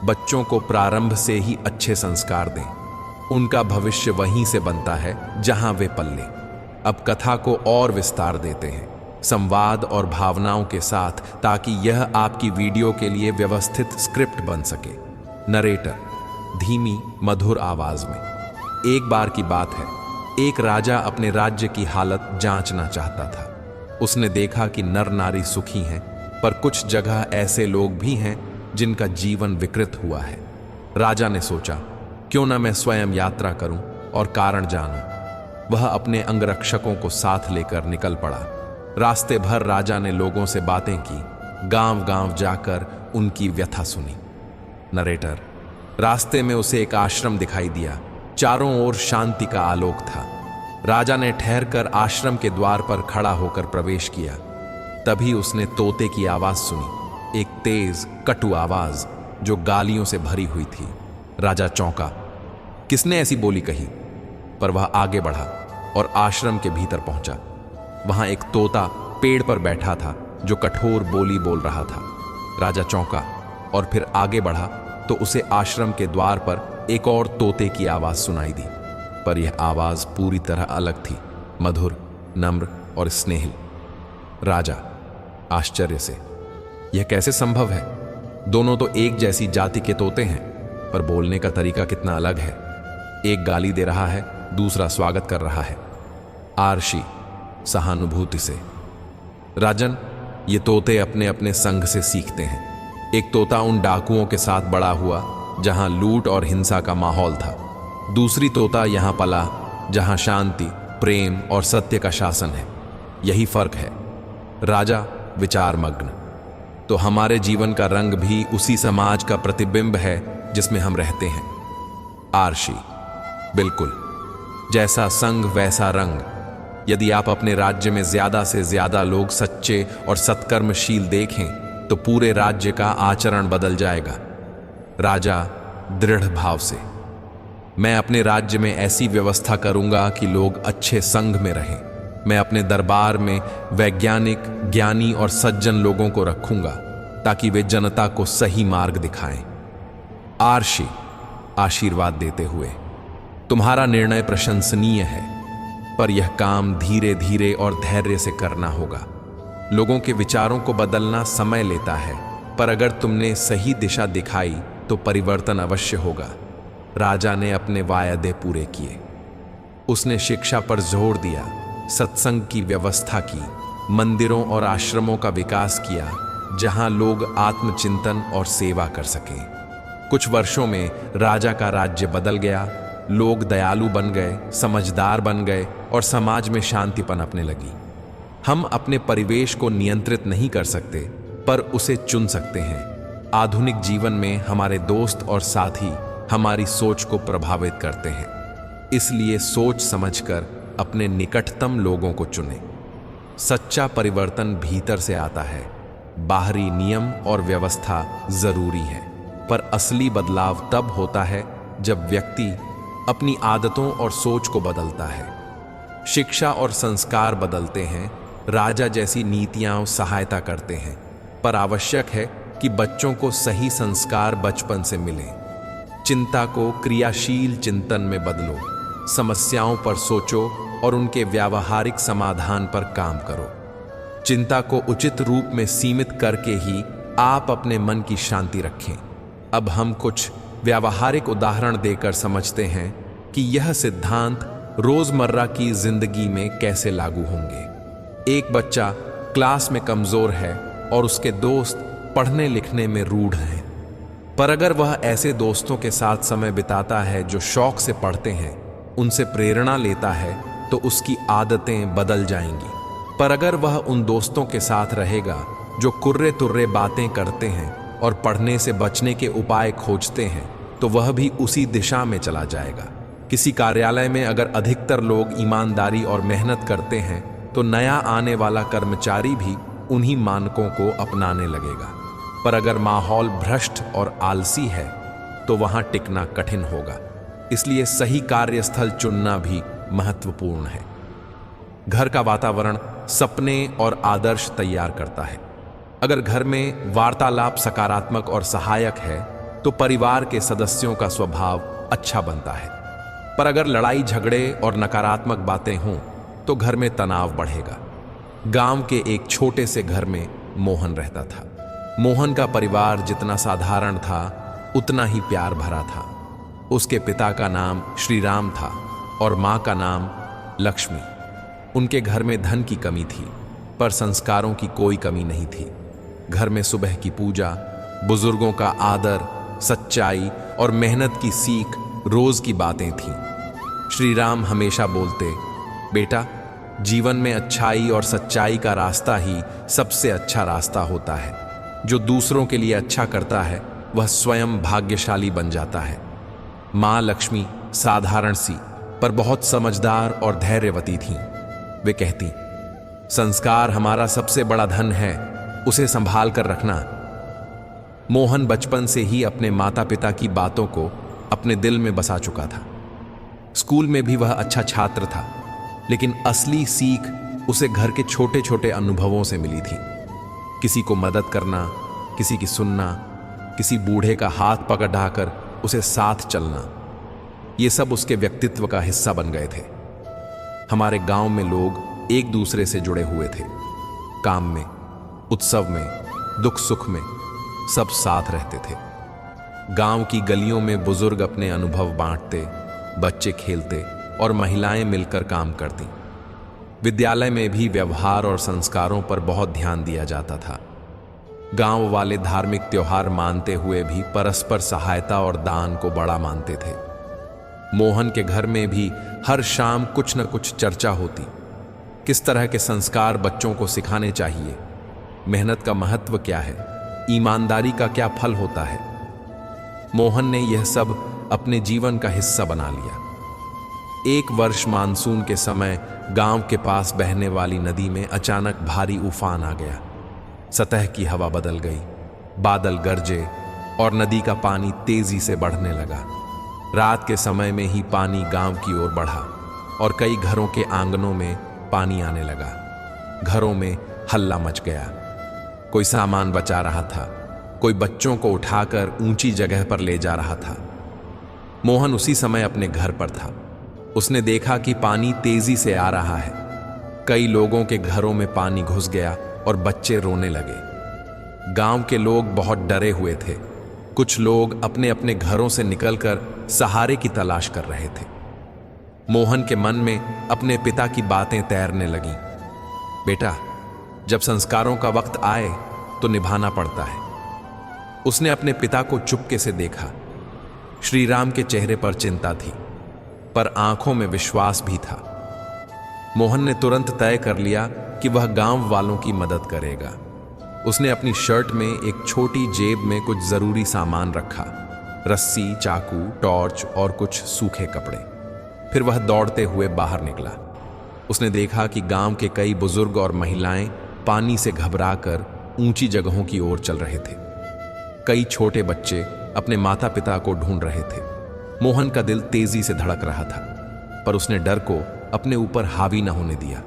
बच्चों को प्रारंभ से ही अच्छे संस्कार दें। उनका भविष्य वहीं से बनता है जहां वे पले। अब कथा को और विस्तार देते हैं, संवाद और भावनाओं के साथ, ताकि यह आपकी वीडियो के लिए व्यवस्थित स्क्रिप्ट बन सके। नरेटर धीमी मधुर आवाज में। एक बार की बात है, एक राजा अपने राज्य की हालत जांचना चाहता था। उसने देखा कि नर नारी सुखी हैं, पर कुछ जगह ऐसे लोग भी हैं जिनका जीवन विकृत हुआ है। राजा ने सोचा, क्यों न मैं स्वयं यात्रा करूं और कारण जानूं। वह अपने अंगरक्षकों को साथ लेकर निकल पड़ा। रास्ते भर राजा ने लोगों से बातें की, गांव-गांव जाकर उनकी व्यथा सुनी। नरेटर रास्ते में उसे एक आश्रम दिखाई दिया। चारों ओर शांति का आलोक था। राजा ने ठहरकर आश्रम के द्वार पर खड़ा होकर प्रवेश किया। तभी उसने तोते की आवाज सुनी, एक तेज कटु आवाज जो गालियों से भरी हुई थी। राजा चौंका, किसने ऐसी बोली कही? पर वह आगे बढ़ा और आश्रम के भीतर पहुंचा। वहां एक तोता पेड़ पर बैठा था जो कठोर बोली बोल रहा था। राजा चौंका और फिर आगे बढ़ा तो उसे आश्रम के द्वार पर एक और तोते की आवाज सुनाई दी, पर यह आवाज पूरी तरह अलग थी, मधुर, नम्र और स्नेहिल। राजा आश्चर्य से, यह कैसे संभव है? दोनों तो एक जैसी जाति के तोते हैं, पर बोलने का तरीका कितना अलग है। एक गाली दे रहा है, दूसरा स्वागत कर रहा है। आरशी सहानुभूति से, राजन, ये तोते अपने अपने संघ से सीखते हैं। एक तोता उन डाकुओं के साथ बड़ा हुआ जहां लूट और हिंसा का माहौल था। दूसरी तोता यहां पला जहां शांति, प्रेम और सत्य का शासन है। यही फर्क है। राजा विचारमग्न, तो हमारे जीवन का रंग भी उसी समाज का प्रतिबिंब है जिसमें हम रहते हैं। आरशी, बिल्कुल, जैसा संग वैसा रंग। यदि आप अपने राज्य में ज्यादा से ज्यादा लोग सच्चे और सत्कर्मशील देखें तो पूरे राज्य का आचरण बदल जाएगा। राजा दृढ़ भाव से, मैं अपने राज्य में ऐसी व्यवस्था करूंगा कि लोग अच्छे संग में रहें। मैं अपने दरबार में वैज्ञानिक, ज्ञानी और सज्जन लोगों को रखूंगा ताकि वे जनता को सही मार्ग दिखाएं। आरशी आशीर्वाद देते हुए, तुम्हारा निर्णय प्रशंसनीय है, पर यह काम धीरे धीरे और धैर्य से करना होगा। लोगों के विचारों को बदलना समय लेता है, पर अगर तुमने सही दिशा दिखाई तो परिवर्तन अवश्य होगा। राजा ने अपने वायदे पूरे किए। उसने शिक्षा पर जोर दिया, सत्संग की व्यवस्था की, मंदिरों और आश्रमों का विकास किया जहां लोग आत्मचिंतन और सेवा कर सकें। कुछ वर्षों में राजा का राज्य बदल गया। लोग दयालु बन गए, समझदार बन गए और समाज में शांति पनपने लगी। हम अपने परिवेश को नियंत्रित नहीं कर सकते, पर उसे चुन सकते हैं। आधुनिक जीवन में हमारे दोस्त और साथी हमारी सोच को प्रभावित करते हैं, इसलिए सोच समझकर अपने निकटतम लोगों को चुनें। सच्चा परिवर्तन भीतर से आता है। बाहरी नियम और व्यवस्था जरूरी है, पर असली बदलाव तब होता है जब व्यक्ति अपनी आदतों और सोच को बदलता है। शिक्षा और संस्कार बदलते हैं, राजा जैसी नीतियां सहायता करते हैं, पर आवश्यक है कि बच्चों को सही संस्कार बचपन से मिलें। चिंता को क्रियाशील चिंतन में बदलो, समस्याओं पर सोचो और उनके व्यावहारिक समाधान पर काम करो। चिंता को उचित रूप में सीमित करके ही आप अपने मन की शांति रखें। अब हम कुछ व्यावहारिक उदाहरण देकर समझते हैं कि यह सिद्धांत रोजमर्रा की जिंदगी में कैसे लागू होंगे। एक बच्चा क्लास में कमजोर है और उसके दोस्त पढ़ने लिखने में रूढ़ हैं, पर अगर वह ऐसे दोस्तों के साथ समय बिताता है जो शौक से पढ़ते हैं, उनसे प्रेरणा लेता है, तो उसकी आदतें बदल जाएंगी। पर अगर वह उन दोस्तों के साथ रहेगा जो कुर्रे तुर्रे बातें करते हैं और पढ़ने से बचने के उपाय खोजते हैं, तो वह भी उसी दिशा में चला जाएगा। किसी कार्यालय में अगर अधिकतर लोग ईमानदारी और मेहनत करते हैं, तो नया आने वाला कर्मचारी भी उन्हीं मानकों को अपनाने लगेगा। पर अगर माहौल भ्रष्ट और आलसी है, तो वहां टिकना कठिन होगा। इसलिए सही कार्यस्थल चुनना भी महत्वपूर्ण है। घर का वातावरण सपने और आदर्श तैयार करता है। अगर घर में वार्तालाप सकारात्मक और सहायक है, तो परिवार के सदस्यों का स्वभाव अच्छा बनता है। पर अगर लड़ाई झगड़े और नकारात्मक बातें हों, तो घर में तनाव बढ़ेगा। गांव के एक छोटे से घर में मोहन रहता था। मोहन का परिवार जितना साधारण था उतना ही प्यार भरा था। उसके पिता का नाम श्री राम था और मां का नाम लक्ष्मी। उनके घर में धन की कमी थी पर संस्कारों की कोई कमी नहीं थी। घर में सुबह की पूजा, बुजुर्गों का आदर, सच्चाई और मेहनत की सीख रोज की बातें थीं। श्री राम हमेशा बोलते, बेटा, जीवन में अच्छाई और सच्चाई का रास्ता ही सबसे अच्छा रास्ता होता है। जो दूसरों के लिए अच्छा करता है वह स्वयं भाग्यशाली बन जाता है। मां लक्ष्मी साधारण सी पर बहुत समझदार और धैर्यवती थीं। वे कहती, संस्कार हमारा सबसे बड़ा धन है, उसे संभाल कर रखना। मोहन बचपन से ही अपने माता पिता की बातों को अपने दिल में बसा चुका था। स्कूल में भी वह अच्छा छात्र था, लेकिन असली सीख उसे घर के छोटे छोटे अनुभवों से मिली थी। किसी को मदद करना, किसी की सुनना, किसी बूढ़े का हाथ पकड़ाकर उसे साथ चलना, ये सब उसके व्यक्तित्व का हिस्सा बन गए थे। हमारे गांव में लोग एक दूसरे से जुड़े हुए थे। काम में, उत्सव में, दुख सुख में सब साथ रहते थे। गांव की गलियों में बुजुर्ग अपने अनुभव बांटते, बच्चे खेलते और महिलाएं मिलकर काम करती। विद्यालय में भी व्यवहार और संस्कारों पर बहुत ध्यान दिया जाता था। गांव वाले धार्मिक त्योहार मानते हुए भी परस्पर सहायता और दान को बड़ा मानते थे। मोहन के घर में भी हर शाम कुछ न कुछ चर्चा होती। किस तरह के संस्कार बच्चों को सिखाने चाहिए, मेहनत का महत्व क्या है, ईमानदारी का क्या फल होता है। मोहन ने यह सब अपने जीवन का हिस्सा बना लिया। एक वर्ष मानसून के समय गांव के पास बहने वाली नदी में अचानक भारी उफान आ गया। सतह की हवा बदल गई, बादल गरजे और नदी का पानी तेजी से बढ़ने लगा। रात के समय में ही पानी गांव की ओर बढ़ा और कई घरों के आंगनों में पानी आने लगा। घरों में हल्ला मच गया। कोई सामान बचा रहा था, कोई बच्चों को उठाकर ऊंची जगह पर ले जा रहा था। मोहन उसी समय अपने घर पर था। उसने देखा कि पानी तेजी से आ रहा है। कई लोगों के घरों में पानी घुस गया और बच्चे रोने लगे। गांव के लोग बहुत डरे हुए थे। कुछ लोग अपने अपने घरों से निकलकर सहारे की तलाश कर रहे थे। मोहन के मन में अपने पिता की बातें तैरने लगीं। बेटा, जब संस्कारों का वक्त आए तो निभाना पड़ता है। उसने अपने पिता को चुपके से देखा। श्री राम के चेहरे पर चिंता थी, पर आंखों में विश्वास भी था। मोहन ने तुरंत तय कर लिया कि वह गांव वालों की मदद करेगा। उसने अपनी शर्ट में एक छोटी जेब में कुछ जरूरी सामान रखा, रस्सी, चाकू, टॉर्च और कुछ सूखे कपड़े। फिर वह दौड़ते हुए बाहर निकला। उसने देखा कि गांव के कई बुजुर्ग और महिलाएं पानी से घबराकर ऊंची जगहों की ओर चल रहे थे। कई छोटे बच्चे अपने माता पिता को ढूंढ रहे थे। मोहन का दिल तेजी से धड़क रहा था, पर उसने डर को अपने ऊपर हावी न होने दिया।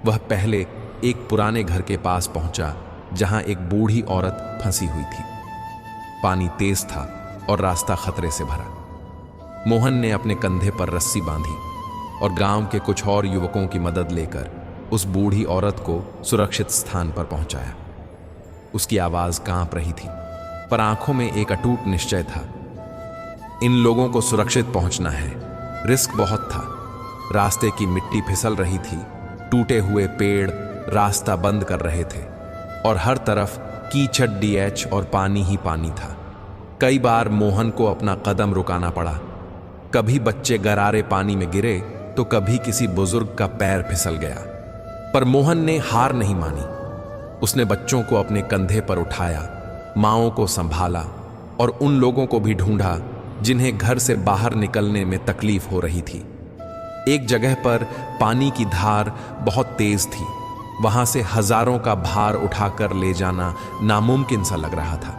वह पहले एक पुराने घर के पास पहुंचा जहां एक बूढ़ी औरत फंसी हुई थी। पानी तेज था और रास्ता खतरे से भरा। मोहन ने अपने कंधे पर रस्सी बांधी और गांव के कुछ और युवकों की मदद लेकर उस बूढ़ी औरत को सुरक्षित स्थान पर पहुंचाया। उसकी आवाज कांप रही थी, पर आंखों में एक अटूट निश्चय था। इन लोगों को सुरक्षित पहुंचना है। रिस्क बहुत था। रास्ते की मिट्टी फिसल रही थी, टूटे हुए पेड़ रास्ता बंद कर रहे थे और हर तरफ कीचड़, डीएच और पानी ही पानी था। कई बार मोहन को अपना कदम रुकाना पड़ा। कभी बच्चे गरारे पानी में गिरे तो कभी किसी बुजुर्ग का पैर फिसल गया, पर मोहन ने हार नहीं मानी। उसने बच्चों को अपने कंधे पर उठाया, माँओं को संभाला और उन लोगों को भी ढूंढा जिन्हें घर से बाहर निकलने में तकलीफ हो रही थी। एक जगह पर पानी की धार बहुत तेज थी। वहां से हजारों का भार उठाकर ले जाना नामुमकिन सा लग रहा था,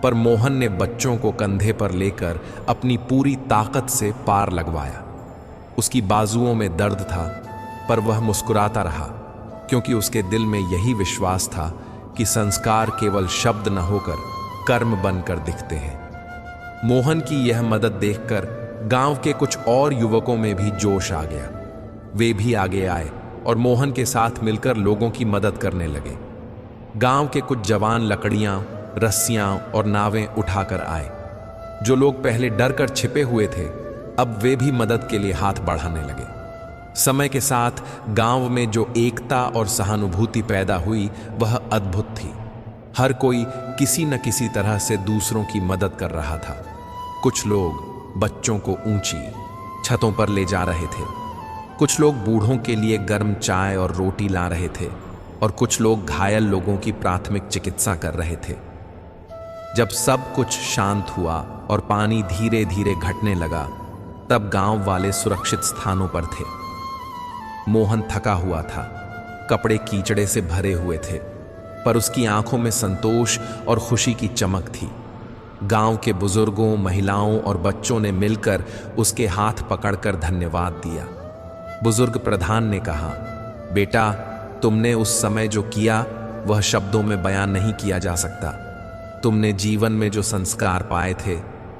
पर मोहन ने बच्चों को कंधे पर लेकर अपनी पूरी ताकत से पार लगवाया। उसकी बाजुओं में दर्द था, पर वह मुस्कुराता रहा, क्योंकि उसके दिल में यही विश्वास था कि संस्कार केवल शब्द न होकर कर्म बनकर दिखते हैं। मोहन की यह मदद देखकर गांव के कुछ और युवकों में भी जोश आ गया। वे भी आगे आए और मोहन के साथ मिलकर लोगों की मदद करने लगे। गांव के कुछ जवान लकड़ियां, रस्सियां और नावें उठाकर आए। जो लोग पहले डर कर छिपे हुए थे, अब वे भी मदद के लिए हाथ बढ़ाने लगे। समय के साथ गांव में जो एकता और सहानुभूति पैदा हुई वह अद्भुत थी। हर कोई किसी न किसी तरह से दूसरों की मदद कर रहा था। कुछ लोग बच्चों को ऊंची छतों पर ले जा रहे थे, कुछ लोग बूढ़ों के लिए गर्म चाय और रोटी ला रहे थे और कुछ लोग घायल लोगों की प्राथमिक चिकित्सा कर रहे थे। जब सब कुछ शांत हुआ और पानी धीरे धीरे घटने लगा, तब गांव वाले सुरक्षित स्थानों पर थे। मोहन थका हुआ था, कपड़े कीचड़े से भरे हुए थे, पर उसकी आंखों में संतोष और खुशी की चमक थी। गांव के बुजुर्गों, महिलाओं और बच्चों ने मिलकर उसके हाथ पकड़कर धन्यवाद दिया। बुजुर्ग प्रधान ने कहा, बेटा, तुमने उस समय जो किया वह शब्दों में बयान नहीं किया जा सकता। तुमने जीवन में जो संस्कार पाए थे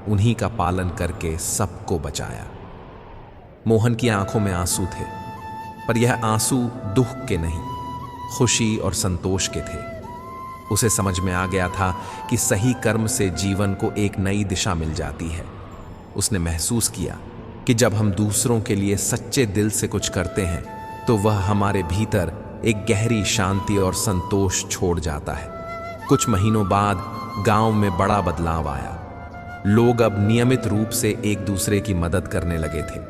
उन्हीं का पालन करके सबको बचाया। मोहन की आंखों में आंसू थे, पर यह आंसू दुख के नहीं, खुशी और संतोष के थे। उसे समझ में आ गया था कि सही कर्म से जीवन को एक नई दिशा मिल जाती है। उसने महसूस किया कि जब हम दूसरों के लिए सच्चे दिल से कुछ करते हैं तो वह हमारे भीतर एक गहरी शांति और संतोष छोड़ जाता है। कुछ महीनों बाद गांव में बड़ा बदलाव आया। लोग अब नियमित रूप से एक दूसरे की मदद करने लगे थे।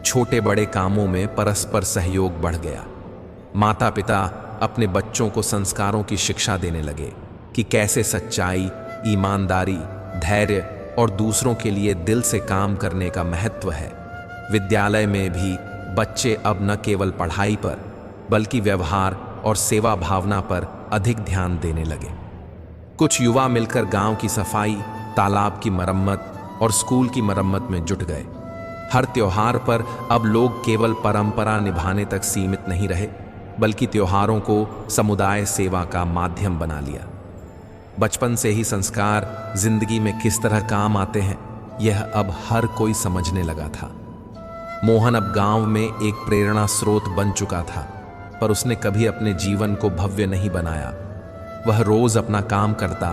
छोटे बड़े कामों में परस्पर सहयोग बढ़ गया। माता पिता अपने बच्चों को संस्कारों की शिक्षा देने लगे कि कैसे सच्चाई, ईमानदारी, धैर्य और दूसरों के लिए दिल से काम करने का महत्व है। विद्यालय में भी बच्चे अब न केवल पढ़ाई पर बल्कि व्यवहार और सेवा भावना पर अधिक ध्यान देने लगे। कुछ युवा मिलकर गांव की सफाई, तालाब की मरम्मत और स्कूल की मरम्मत में जुट गए। हर त्योहार पर अब लोग केवल परंपरा निभाने तक सीमित नहीं रहे, बल्कि त्योहारों को समुदाय सेवा का माध्यम बना लिया। बचपन से ही संस्कार जिंदगी में किस तरह काम आते हैं, यह अब हर कोई समझने लगा था। मोहन अब गांव में एक प्रेरणा स्रोत बन चुका था, पर उसने कभी अपने जीवन को भव्य नहीं बनाया। वह रोज अपना काम करता,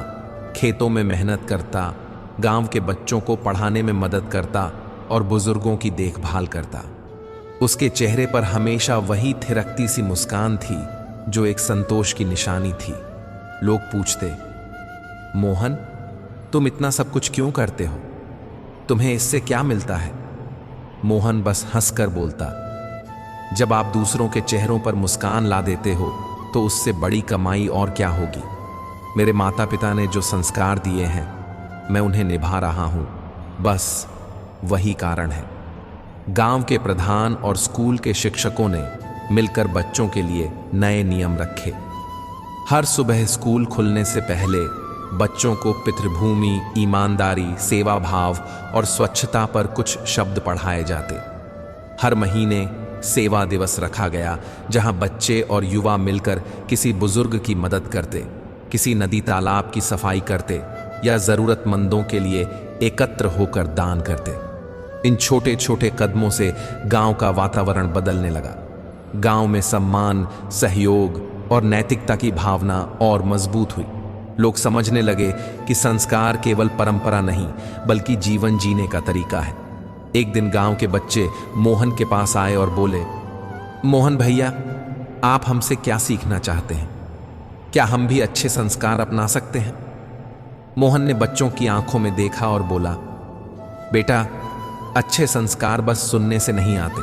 खेतों में मेहनत करता, गांव के बच्चों को पढ़ाने में मदद करता और बुजुर्गों की देखभाल करता। उसके चेहरे पर हमेशा वही थिरकती सी मुस्कान थी जो एक संतोष की निशानी थी। लोग पूछते, मोहन, तुम इतना सब कुछ क्यों करते हो? तुम्हें इससे क्या मिलता है? मोहन बस हंसकर बोलता, जब आप दूसरों के चेहरों पर मुस्कान ला देते हो तो उससे बड़ी कमाई और क्या होगी। मेरे माता पिता ने जो संस्कार दिए हैं मैं उन्हें निभा रहा हूं, बस वही कारण है। गांव के प्रधान और स्कूल के शिक्षकों ने मिलकर बच्चों के लिए नए नियम रखे। हर सुबह स्कूल खुलने से पहले बच्चों को पितृभूमि, ईमानदारी, सेवा भाव और स्वच्छता पर कुछ शब्द पढ़ाए जाते। हर महीने सेवा दिवस रखा गया, जहां बच्चे और युवा मिलकर किसी बुजुर्ग की मदद करते, किसी नदी तालाब की सफाई करते या जरूरतमंदों के लिए एकत्र होकर दान करते। इन छोटे छोटे कदमों से गांव का वातावरण बदलने लगा। गांव में सम्मान, सहयोग और नैतिकता की भावना और मजबूत हुई। लोग समझने लगे कि संस्कार केवल परंपरा नहीं बल्कि जीवन जीने का तरीका है। एक दिन गांव के बच्चे मोहन के पास आए और बोले, मोहन भैया, आप हमसे क्या सीखना चाहते हैं? क्या हम भी अच्छे संस्कार अपना सकते हैं? मोहन ने बच्चों की आंखों में देखा और बोला, बेटा, अच्छे संस्कार बस सुनने से नहीं आते,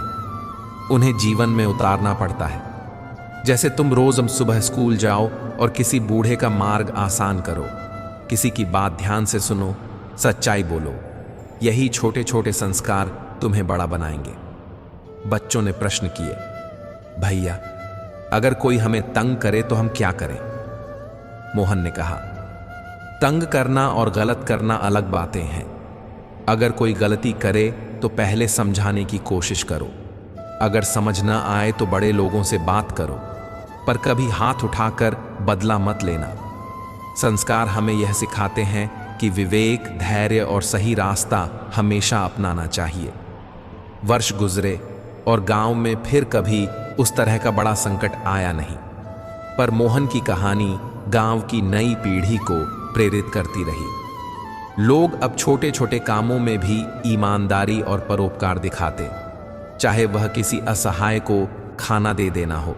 उन्हें जीवन में उतारना पड़ता है। जैसे तुम रोज सुबह स्कूल जाओ और किसी बूढ़े का मार्ग आसान करो, किसी की बात ध्यान से सुनो, सच्चाई बोलो, यही छोटे छोटे संस्कार तुम्हें बड़ा बनाएंगे। बच्चों ने प्रश्न किए, भैया, अगर कोई हमें तंग करे तो हम क्या करें? मोहन ने कहा, तंग करना और गलत करना अलग बातें हैं। अगर कोई गलती करे तो पहले समझाने की कोशिश करो। अगर समझ ना आए तो बड़े लोगों से बात करो, पर कभी हाथ उठाकर बदला मत लेना। संस्कार हमें यह सिखाते हैं कि विवेक, धैर्य और सही रास्ता हमेशा अपनाना चाहिए। वर्ष गुजरे, और गांव में फिर कभी उस तरह का बड़ा संकट आया नहीं। पर मोहन की कहानी गांव की नई पीढ़ी को प्रेरित करती रही। लोग अब छोटे छोटे कामों में भी ईमानदारी और परोपकार दिखाते, चाहे वह किसी असहाय को खाना दे देना हो,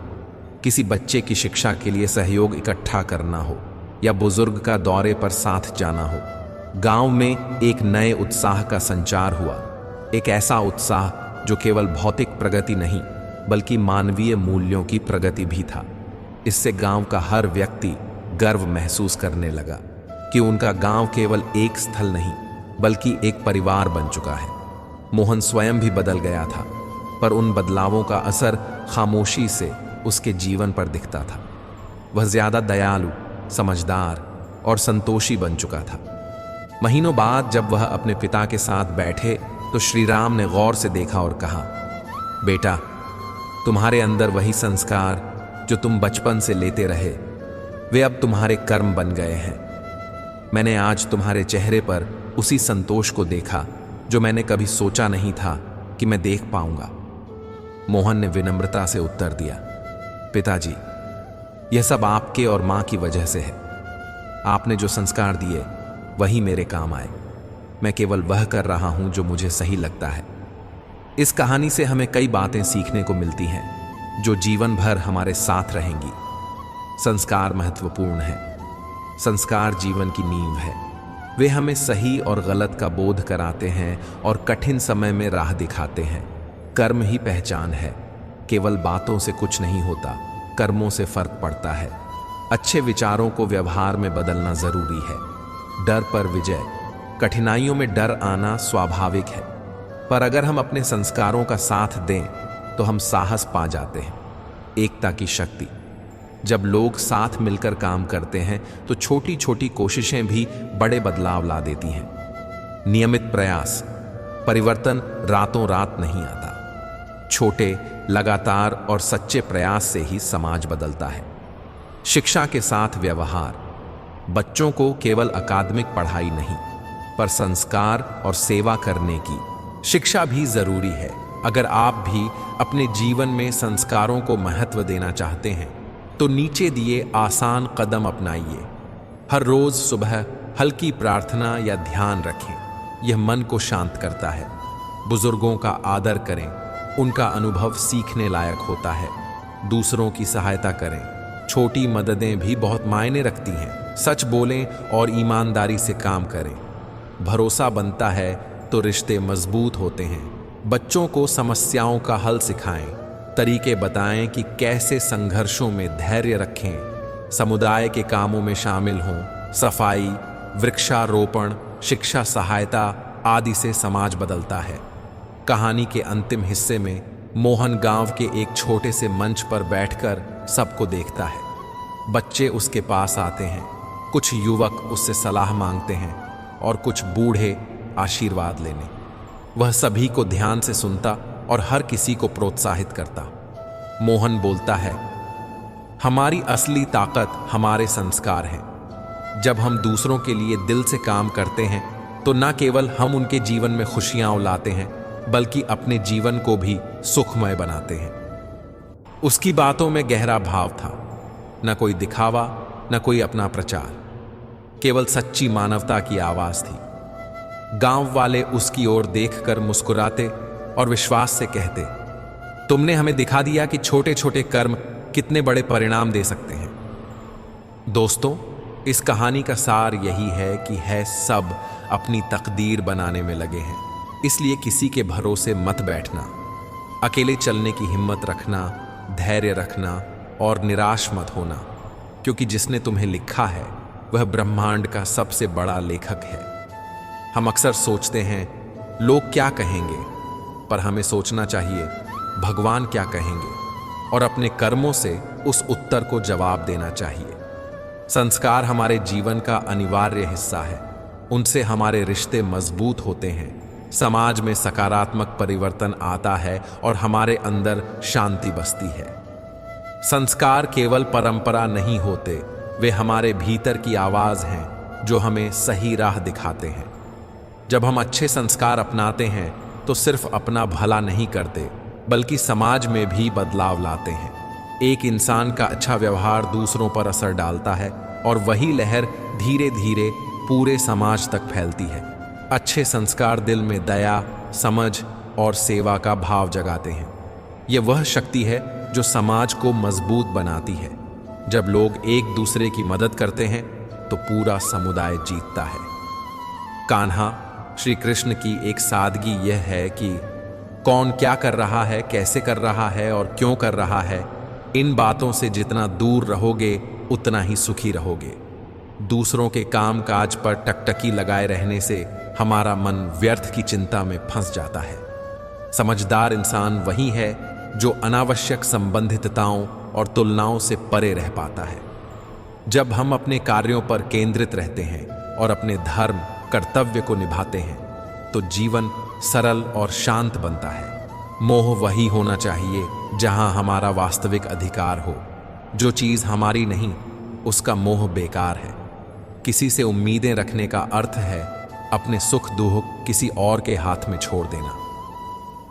किसी बच्चे की शिक्षा के लिए सहयोग इकट्ठा करना हो, या बुजुर्ग का दौरे पर साथ जाना हो। गांव में एक नए उत्साह का संचार हुआ, एक ऐसा उत्साह जो केवल भौतिक प्रगति नहीं बल्कि मानवीय मूल्यों की प्रगति भी था। इससे गांव का हर व्यक्ति गर्व महसूस करने लगा कि उनका गांव केवल एक स्थल नहीं बल्कि एक परिवार बन चुका है। मोहन स्वयं भी बदल गया था, पर उन बदलावों का असर खामोशी से उसके जीवन पर दिखता था। वह ज्यादा दयालु, समझदार और संतोषी बन चुका था। महीनों बाद जब वह अपने पिता के साथ बैठे तो श्री राम ने गौर से देखा और कहा, बेटा, तुम्हारे अंदर वही संस्कार जो तुम बचपन से लेते रहे, वे अब तुम्हारे कर्म बन गए हैं। मैंने आज तुम्हारे चेहरे पर उसी संतोष को देखा जो मैंने कभी सोचा नहीं था कि मैं देख पाऊंगा। मोहन ने विनम्रता से उत्तर दिया, पिताजी, यह सब आपके और मां की वजह से है। आपने जो संस्कार दिए वही मेरे काम आए। मैं केवल वह कर रहा हूं जो मुझे सही लगता है। इस कहानी से हमें कई बातें सीखने को मिलती हैं जो जीवन भर हमारे साथ रहेंगी। संस्कार महत्वपूर्ण है। संस्कार जीवन की नींव है। वे हमें सही और गलत का बोध कराते हैं और कठिन समय में राह दिखाते हैं। कर्म ही पहचान है। केवल बातों से कुछ नहीं होता, कर्मों से फर्क पड़ता है। अच्छे विचारों को व्यवहार में बदलना जरूरी है। डर पर विजय। कठिनाइयों में डर आना स्वाभाविक है, पर अगर हम अपने संस्कारों का साथ दें तो हम साहस पा जाते हैं। एकता की शक्ति। जब लोग साथ मिलकर काम करते हैं तो छोटी छोटी कोशिशें भी बड़े बदलाव ला देती हैं। नियमित प्रयास। परिवर्तन रातों रात नहीं आता। छोटे, लगातार और सच्चे प्रयास से ही समाज बदलता है। शिक्षा के साथ व्यवहार। बच्चों को केवल अकादमिक पढ़ाई नहीं, पर संस्कार और सेवा करने की शिक्षा भी जरूरी है। अगर आप भी अपने जीवन में संस्कारों को महत्व देना चाहते हैं तो नीचे दिए आसान कदम अपनाइए। हर रोज सुबह हल्की प्रार्थना या ध्यान रखें। यह मन को शांत करता है। बुजुर्गों का आदर करें, उनका अनुभव सीखने लायक होता है। दूसरों की सहायता करें। छोटी मददें भी बहुत मायने रखती हैं। सच बोलें और ईमानदारी से काम करें। भरोसा बनता है तो रिश्ते मजबूत होते हैं। बच्चों को समस्याओं का हल सिखाएं। तरीके बताएं कि कैसे संघर्षों में धैर्य रखें। समुदाय के कामों में शामिल हों। सफाई, वृक्षारोपण, शिक्षा सहायता आदि से समाज बदलता है। कहानी के अंतिम हिस्से में मोहन गांव के एक छोटे से मंच पर बैठकर सबको देखता है। बच्चे उसके पास आते हैं, कुछ युवक उससे सलाह मांगते हैं और कुछ बूढ़े आशीर्वाद लेने। वह सभी को ध्यान से सुनता और हर किसी को प्रोत्साहित करता। मोहन बोलता है, हमारी असली ताकत हमारे संस्कार हैं। जब हम दूसरों के लिए दिल से काम करते हैं तो न केवल हम उनके जीवन में खुशियां लाते हैं बल्कि अपने जीवन को भी सुखमय बनाते हैं। उसकी बातों में गहरा भाव था। न कोई दिखावा, न कोई अपना प्रचार, केवल सच्ची मानवता की आवाज थी। गांव वाले उसकी ओर देखकर मुस्कुराते और विश्वास से कहते, तुमने हमें दिखा दिया कि छोटे छोटे कर्म कितने बड़े परिणाम दे सकते हैं। दोस्तों, इस कहानी का सार यही है कि सब अपनी तकदीर बनाने में लगे हैं। इसलिए किसी के भरोसे मत बैठना। अकेले चलने की हिम्मत रखना, धैर्य रखना और निराश मत होना, क्योंकि जिसने तुम्हें लिखा है वह ब्रह्मांड का सबसे बड़ा लेखक है। हम अक्सर सोचते हैं लोग क्या कहेंगे, पर हमें सोचना चाहिए भगवान क्या कहेंगे, और अपने कर्मों से उस उत्तर को जवाब देना चाहिए। संस्कार हमारे जीवन का अनिवार्य हिस्सा है। उनसे हमारे रिश्ते मजबूत होते हैं, समाज में सकारात्मक परिवर्तन आता है और हमारे अंदर शांति बसती है। संस्कार केवल परंपरा नहीं होते, वे हमारे भीतर की आवाज हैं जो हमें सही राह दिखाते हैं। जब हम अच्छे संस्कार अपनाते हैं तो सिर्फ अपना भला नहीं करते बल्कि समाज में भी बदलाव लाते हैं। एक इंसान का अच्छा व्यवहार दूसरों पर असर डालता है और वही लहर धीरे धीरे पूरे समाज तक फैलती है। अच्छे संस्कार दिल में दया, समझ और सेवा का भाव जगाते हैं। ये वह शक्ति है जो समाज को मजबूत बनाती है। जब लोग एक दूसरे की मदद करते हैं तो पूरा समुदाय जीतता है। कान्हा, श्री कृष्ण की एक सादगी यह है कि कौन क्या कर रहा है, कैसे कर रहा है और क्यों कर रहा है, इन बातों से जितना दूर रहोगे उतना ही सुखी रहोगे। दूसरों के काम काज पर टकटकी लगाए रहने से हमारा मन व्यर्थ की चिंता में फंस जाता है। समझदार इंसान वही है जो अनावश्यक संबंधितताओं और तुलनाओं से परे रह पाता है। जब हम अपने कार्यों पर केंद्रित रहते हैं और अपने धर्म, कर्तव्य को निभाते हैं तो जीवन सरल और शांत बनता है। मोह वही होना चाहिए जहां हमारा वास्तविक अधिकार हो। जो चीज हमारी नहीं, उसका मोह बेकार है। किसी से उम्मीदें रखने का अर्थ है अपने सुख दुख किसी और के हाथ में छोड़ देना।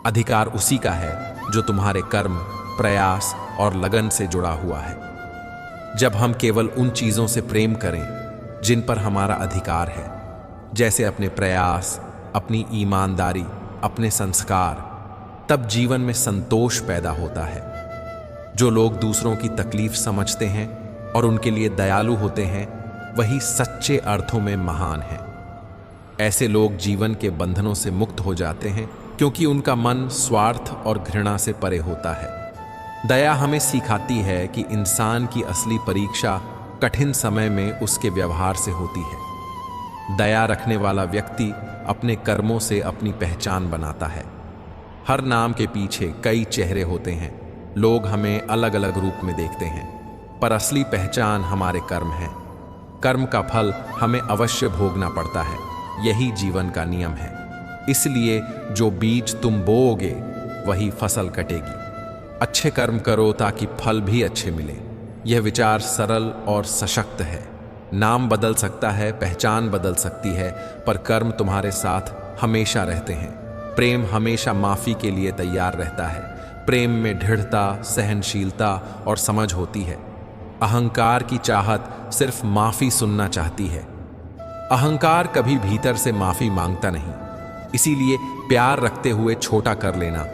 अधिकार उसी का है जो तुम्हारे कर्म, प्रयास और लगन से जुड़ा हुआ है। जब हम केवल उन चीजों से प्रेम करें जिन पर हमारा अधिकार है, जैसे अपने प्रयास, अपनी ईमानदारी, अपने संस्कार, तब जीवन में संतोष पैदा होता है। जो लोग दूसरों की तकलीफ समझते हैं और उनके लिए दयालु होते हैं, वही सच्चे अर्थों में महान हैं। ऐसे लोग जीवन के बंधनों से मुक्त हो जाते हैं क्योंकि उनका मन स्वार्थ और घृणा से परे होता है। दया हमें सिखाती है कि इंसान की असली परीक्षा कठिन समय में उसके व्यवहार से होती है। दया रखने वाला व्यक्ति अपने कर्मों से अपनी पहचान बनाता है। हर नाम के पीछे कई चेहरे होते हैं। लोग हमें अलग अलग रूप में देखते हैं, पर असली पहचान हमारे कर्म है। कर्म का फल हमें अवश्य भोगना पड़ता है। यही जीवन का नियम है। इसलिए जो बीज तुम बोओगे वही फसल कटेगी। अच्छे कर्म करो ताकि फल भी अच्छे मिले। यह विचार सरल और सशक्त है। नाम बदल सकता है, पहचान बदल सकती है, पर कर्म तुम्हारे साथ हमेशा रहते हैं। प्रेम हमेशा माफी के लिए तैयार रहता है। प्रेम में दृढ़ता, सहनशीलता और समझ होती है। अहंकार की चाहत सिर्फ माफी सुनना चाहती है। अहंकार कभी भीतर से माफी मांगता नहीं। इसीलिए प्यार रखते हुए छोटा कर लेना,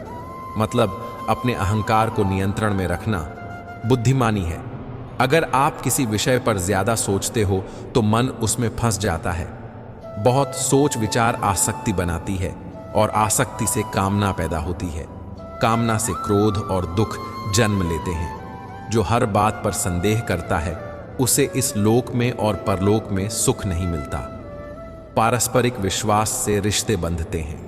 मतलब अपने अहंकार को नियंत्रण में रखना, बुद्धिमानी है। अगर आप किसी विषय पर ज्यादा सोचते हो तो मन उसमें फंस जाता है। बहुत सोच विचार आसक्ति बनाती है और आसक्ति से कामना पैदा होती है। कामना से क्रोध और दुख जन्म लेते हैं। जो हर बात पर संदेह करता है उसे इस लोक में और परलोक में सुख नहीं मिलता। पारस्परिक विश्वास से रिश्ते बंधते हैं।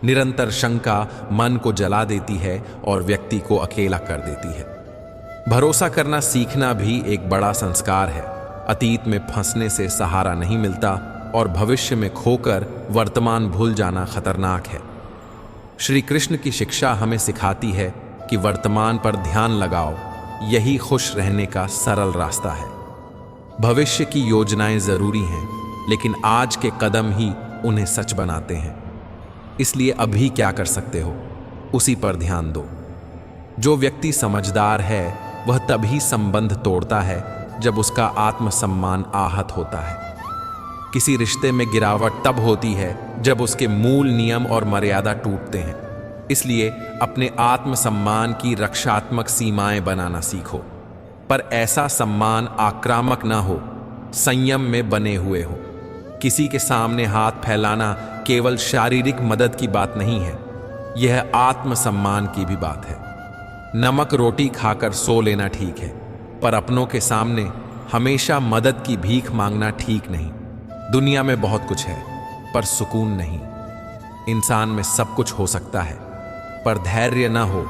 निरंतर शंका मन को जला देती है और व्यक्ति को अकेला कर देती है। भरोसा करना सीखना भी एक बड़ा संस्कार है। अतीत में फंसने से सहारा नहीं मिलता और भविष्य में खोकर वर्तमान भूल जाना खतरनाक है। श्री कृष्ण की शिक्षा हमें सिखाती है कि वर्तमान पर ध्यान लगाओ, यही खुश रहने का सरल रास्ता है। भविष्य की योजनाएं जरूरी हैं, लेकिन आज के कदम ही उन्हें सच बनाते हैं। इसलिए अभी क्या कर सकते हो, उसी पर ध्यान दो। जो व्यक्ति समझदार है वह तभी संबंध तोड़ता है जब उसका आत्मसम्मान आहत होता है। किसी रिश्ते में गिरावट तब होती है जब उसके मूल नियम और मर्यादा टूटते हैं। इसलिए अपने आत्मसम्मान की रक्षात्मक सीमाएं बनाना सीखो, पर ऐसा सम्मान आक्रामक ना हो, संयम में बने हुए हो। किसी के सामने हाथ फैलाना केवल शारीरिक मदद की बात नहीं है, यह आत्मसम्मान की भी बात है। नमक रोटी खाकर सो लेना ठीक है, पर अपनों के सामने हमेशा मदद की भीख मांगना ठीक नहीं। दुनिया में बहुत कुछ है पर सुकून नहीं। इंसान में सब कुछ हो सकता है, पर धैर्य ना हो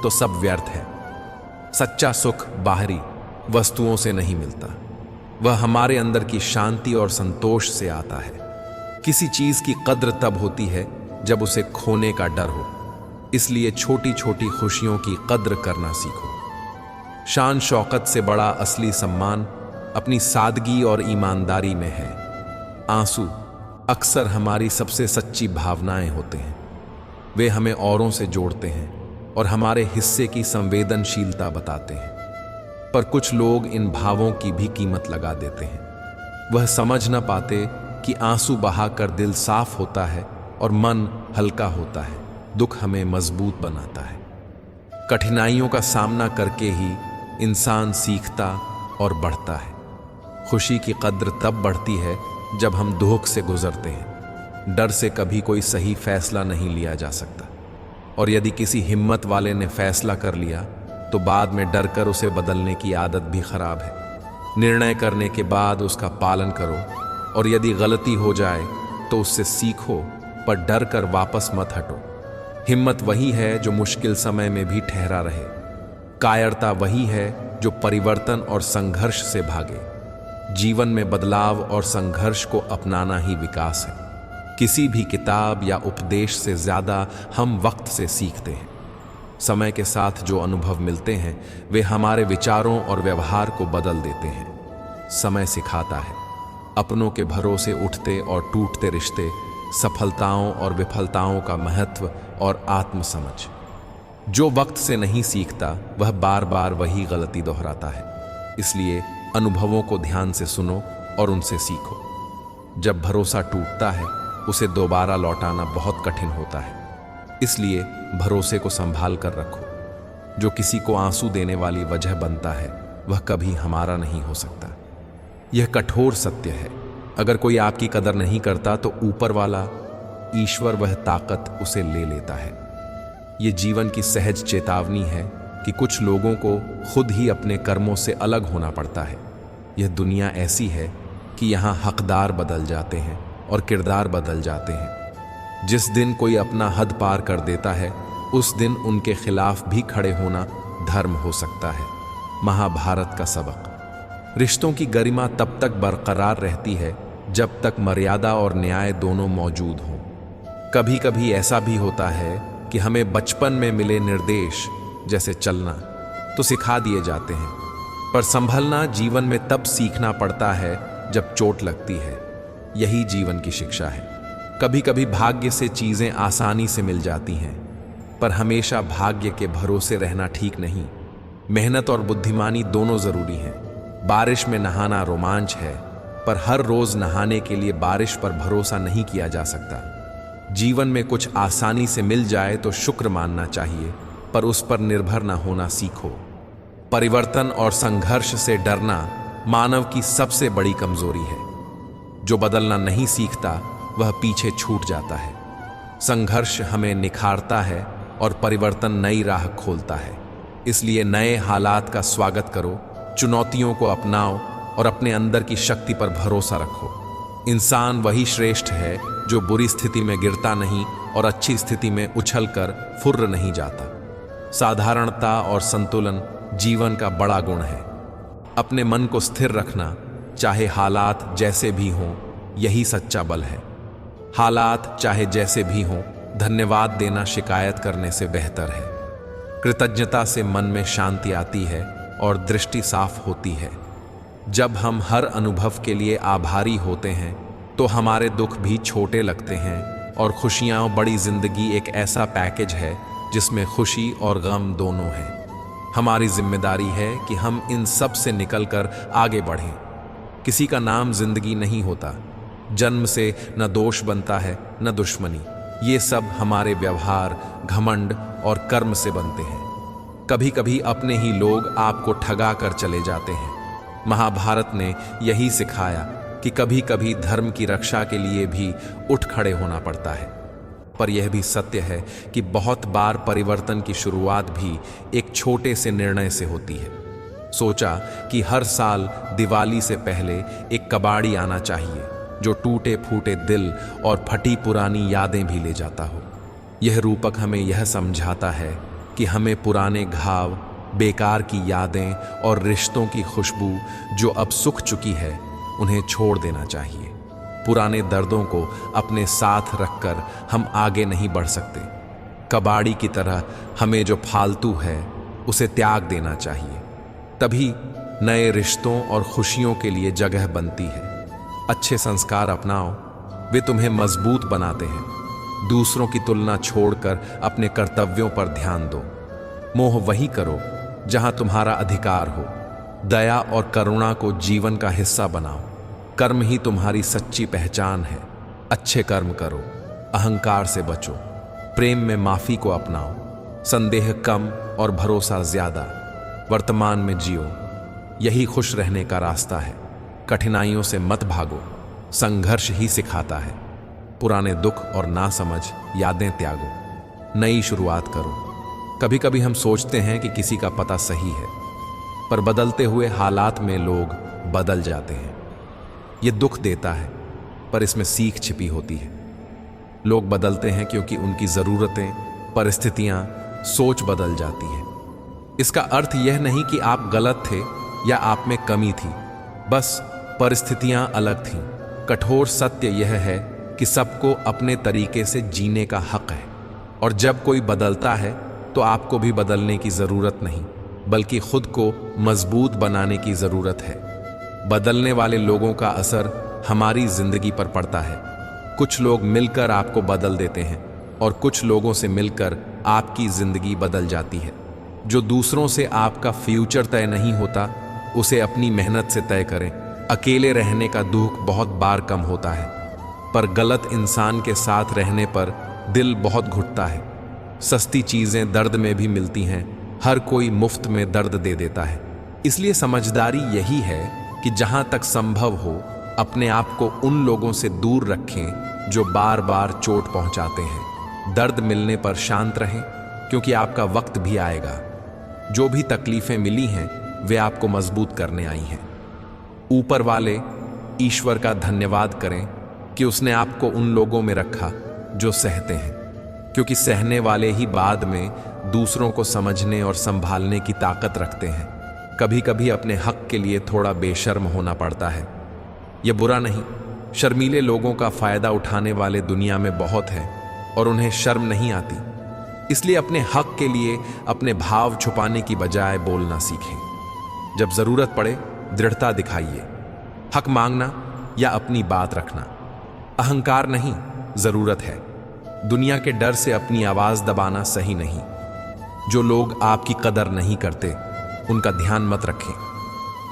तो सब व्यर्थ है। सच्चा सुख बाहरी वस्तुओं से नहीं मिलता, वह हमारे अंदर की शांति और संतोष से आता है। किसी चीज की कद्र तब होती है जब उसे खोने का डर हो। इसलिए छोटी छोटी खुशियों की कद्र करना सीखो। शान शौकत से बड़ा असली सम्मान अपनी सादगी और ईमानदारी में है। आंसू अक्सर हमारी सबसे सच्ची भावनाएं होते हैं। वे हमें औरों से जोड़ते हैं, और हमारे हिस्से की संवेदनशीलता बताते हैं। पर कुछ लोग इन भावों की भी कीमत लगा देते हैं। वह समझ न पाते कि आंसू बहाकर दिल साफ होता है और मन हल्का होता है। दुख हमें मजबूत बनाता है। कठिनाइयों का सामना करके ही इंसान सीखता और बढ़ता है। खुशी की कद्र तब बढ़ती है जब हम दुख से गुजरते हैं। डर से कभी कोई सही फैसला नहीं लिया जा सकता, और यदि किसी हिम्मत वाले ने फैसला कर लिया तो बाद में डर कर उसे बदलने की आदत भी खराब है। निर्णय करने के बाद उसका पालन करो, और यदि गलती हो जाए तो उससे सीखो, पर डर कर वापस मत हटो। हिम्मत वही है जो मुश्किल समय में भी ठहरा रहे। कायरता वही है जो परिवर्तन और संघर्ष से भागे। जीवन में बदलाव और संघर्ष को अपनाना ही विकास है। किसी भी किताब या उपदेश से ज्यादा हम वक्त से सीखते हैं। समय के साथ जो अनुभव मिलते हैं वे हमारे विचारों और व्यवहार को बदल देते हैं। समय सिखाता है अपनों के भरोसे उठते और टूटते रिश्ते, सफलताओं और विफलताओं का महत्व और आत्मसमझ। जो वक्त से नहीं सीखता वह बार बार वही गलती दोहराता है। इसलिए अनुभवों को ध्यान से सुनो और उनसे सीखो। जब भरोसा टूटता है उसे दोबारा लौटाना बहुत कठिन होता है। इसलिए भरोसे को संभाल कर रखो। जो किसी को आंसू देने वाली वजह बनता है वह कभी हमारा नहीं हो सकता। यह कठोर सत्य है। अगर कोई आपकी कदर नहीं करता तो ऊपर वाला ईश्वर वह ताकत उसे ले लेता है। यह जीवन की सहज चेतावनी है कि कुछ लोगों को खुद ही अपने कर्मों से अलग होना पड़ता है। यह दुनिया ऐसी है कि यहाँ हकदार बदल जाते हैं और किरदार बदल जाते हैं। जिस दिन कोई अपना हद पार कर देता है उस दिन उनके खिलाफ भी खड़े होना धर्म हो सकता है। महाभारत का सबक। रिश्तों की गरिमा तब तक बरकरार रहती है जब तक मर्यादा और न्याय दोनों मौजूद हों। कभी कभी ऐसा भी होता है कि हमें बचपन में मिले निर्देश, जैसे चलना, तो सिखा दिए जाते हैं, पर संभलना जीवन में तब सीखना पड़ता है जब चोट लगती है। यही जीवन की शिक्षा है। कभी कभी भाग्य से चीजें आसानी से मिल जाती हैं, पर हमेशा भाग्य के भरोसे रहना ठीक नहीं। मेहनत और बुद्धिमानी दोनों जरूरी हैं। बारिश में नहाना रोमांच है, पर हर रोज नहाने के लिए बारिश पर भरोसा नहीं किया जा सकता। जीवन में कुछ आसानी से मिल जाए तो शुक्र मानना चाहिए, पर उस पर निर्भर ना होना सीखो। परिवर्तन और संघर्ष से डरना मानव की सबसे बड़ी कमजोरी है। जो बदलना नहीं सीखता वह पीछे छूट जाता है। संघर्ष हमें निखारता है और परिवर्तन नई राह खोलता है। इसलिए नए हालात का स्वागत करो, चुनौतियों को अपनाओ और अपने अंदर की शक्ति पर भरोसा रखो। इंसान वही श्रेष्ठ है जो बुरी स्थिति में गिरता नहीं और अच्छी स्थिति में उछलकर फुर्र नहीं जाता। साधारणता और संतुलन जीवन का बड़ा गुण है। अपने मन को स्थिर रखना, चाहे हालात जैसे भी हों, यही सच्चा बल है। हालात चाहे जैसे भी हों, धन्यवाद देना शिकायत करने से बेहतर है। कृतज्ञता से मन में शांति आती है और दृष्टि साफ होती है। जब हम हर अनुभव के लिए आभारी होते हैं तो हमारे दुख भी छोटे लगते हैं, और खुशियां बड़ी। जिंदगी एक ऐसा पैकेज है जिसमें खुशी और गम दोनों हैं। हमारी जिम्मेदारी है कि हम इन सब से निकलकर आगे बढ़ें। किसी का नाम जिंदगी नहीं होता। जन्म से न दोष बनता है न दुश्मनी। ये सब हमारे व्यवहार, घमंड और कर्म से बनते हैं। कभी कभी अपने ही लोग आपको ठगा कर चले जाते हैं। महाभारत ने यही सिखाया कि कभी कभी धर्म की रक्षा के लिए भी उठ खड़े होना पड़ता है। पर यह भी सत्य है कि बहुत बार परिवर्तन की शुरुआत भी एक छोटे से निर्णय से होती है। सोचा कि हर साल दिवाली से पहले एक कबाड़ी आना चाहिए जो टूटे फूटे दिल और फटी पुरानी यादें भी ले जाता हो। यह रूपक हमें यह समझाता है कि हमें पुराने घाव, बेकार की यादें और रिश्तों की खुशबू जो अब सूख चुकी है उन्हें छोड़ देना चाहिए। पुराने दर्दों को अपने साथ रखकर हम आगे नहीं बढ़ सकते। कबाड़ी की तरह हमें जो फालतू है उसे त्याग देना चाहिए। तभी नए रिश्तों और खुशियों के लिए जगह बनती है। अच्छे संस्कार अपनाओ, वे तुम्हें मजबूत बनाते हैं। दूसरों की तुलना छोड़कर अपने कर्तव्यों पर ध्यान दो। मोह वही करो जहां तुम्हारा अधिकार हो। दया और करुणा को जीवन का हिस्सा बनाओ। कर्म ही तुम्हारी सच्ची पहचान है। अच्छे कर्म करो, अहंकार से बचो, प्रेम में माफी को अपनाओ, संदेह कम और भरोसा ज्यादा। वर्तमान में जियो, यही खुश रहने का रास्ता है। कठिनाइयों से मत भागो, संघर्ष ही सिखाता है। पुराने दुख और नासमझ यादें त्यागो, नई शुरुआत करो। कभी कभी हम सोचते हैं कि किसी का पता सही है, पर बदलते हुए हालात में लोग बदल जाते हैं। ये दुख देता है, पर इसमें सीख छिपी होती है। लोग बदलते हैं क्योंकि उनकी ज़रूरतें, परिस्थितियां, सोच बदल जाती हैं। इसका अर्थ यह नहीं कि आप गलत थे या आप में कमी थी, बस परिस्थितियां अलग थीं। कठोर सत्य यह है कि सबको अपने तरीके से जीने का हक है, और जब कोई बदलता है तो आपको भी बदलने की ज़रूरत नहीं, बल्कि खुद को मजबूत बनाने की ज़रूरत है। बदलने वाले लोगों का असर हमारी ज़िंदगी पर पड़ता है। कुछ लोग मिलकर आपको बदल देते हैं और कुछ लोगों से मिलकर आपकी ज़िंदगी बदल जाती है। जो दूसरों से आपका फ्यूचर तय नहीं होता, उसे अपनी मेहनत से तय करें। अकेले रहने का दुख बहुत बार कम होता है, पर गलत इंसान के साथ रहने पर दिल बहुत घुटता है। सस्ती चीज़ें दर्द में भी मिलती हैं, हर कोई मुफ्त में दर्द दे देता है। इसलिए समझदारी यही है कि जहां तक संभव हो अपने आप को उन लोगों से दूर रखें जो बार बार चोट पहुंचाते हैं। दर्द मिलने पर शांत रहें, क्योंकि आपका वक्त भी आएगा। जो भी तकलीफें मिली हैं वे आपको मजबूत करने आई हैं। ऊपर वाले ईश्वर का धन्यवाद करें कि उसने आपको उन लोगों में रखा जो सहते हैं, क्योंकि सहने वाले ही बाद में दूसरों को समझने और संभालने की ताकत रखते हैं। कभी कभी अपने हक के लिए थोड़ा बेशर्म होना पड़ता है। यह बुरा नहीं। शर्मीले लोगों का फायदा उठाने वाले दुनिया में बहुत हैं और उन्हें शर्म नहीं आती। इसलिए अपने हक के लिए अपने भाव छुपाने की बजाय बोलना सीखें। जब जरूरत पड़े दृढ़ता दिखाइए। हक मांगना या अपनी बात रखना अहंकार नहीं, जरूरत है। दुनिया के डर से अपनी आवाज दबाना सही नहीं। जो लोग आपकी कदर नहीं करते उनका ध्यान मत रखें।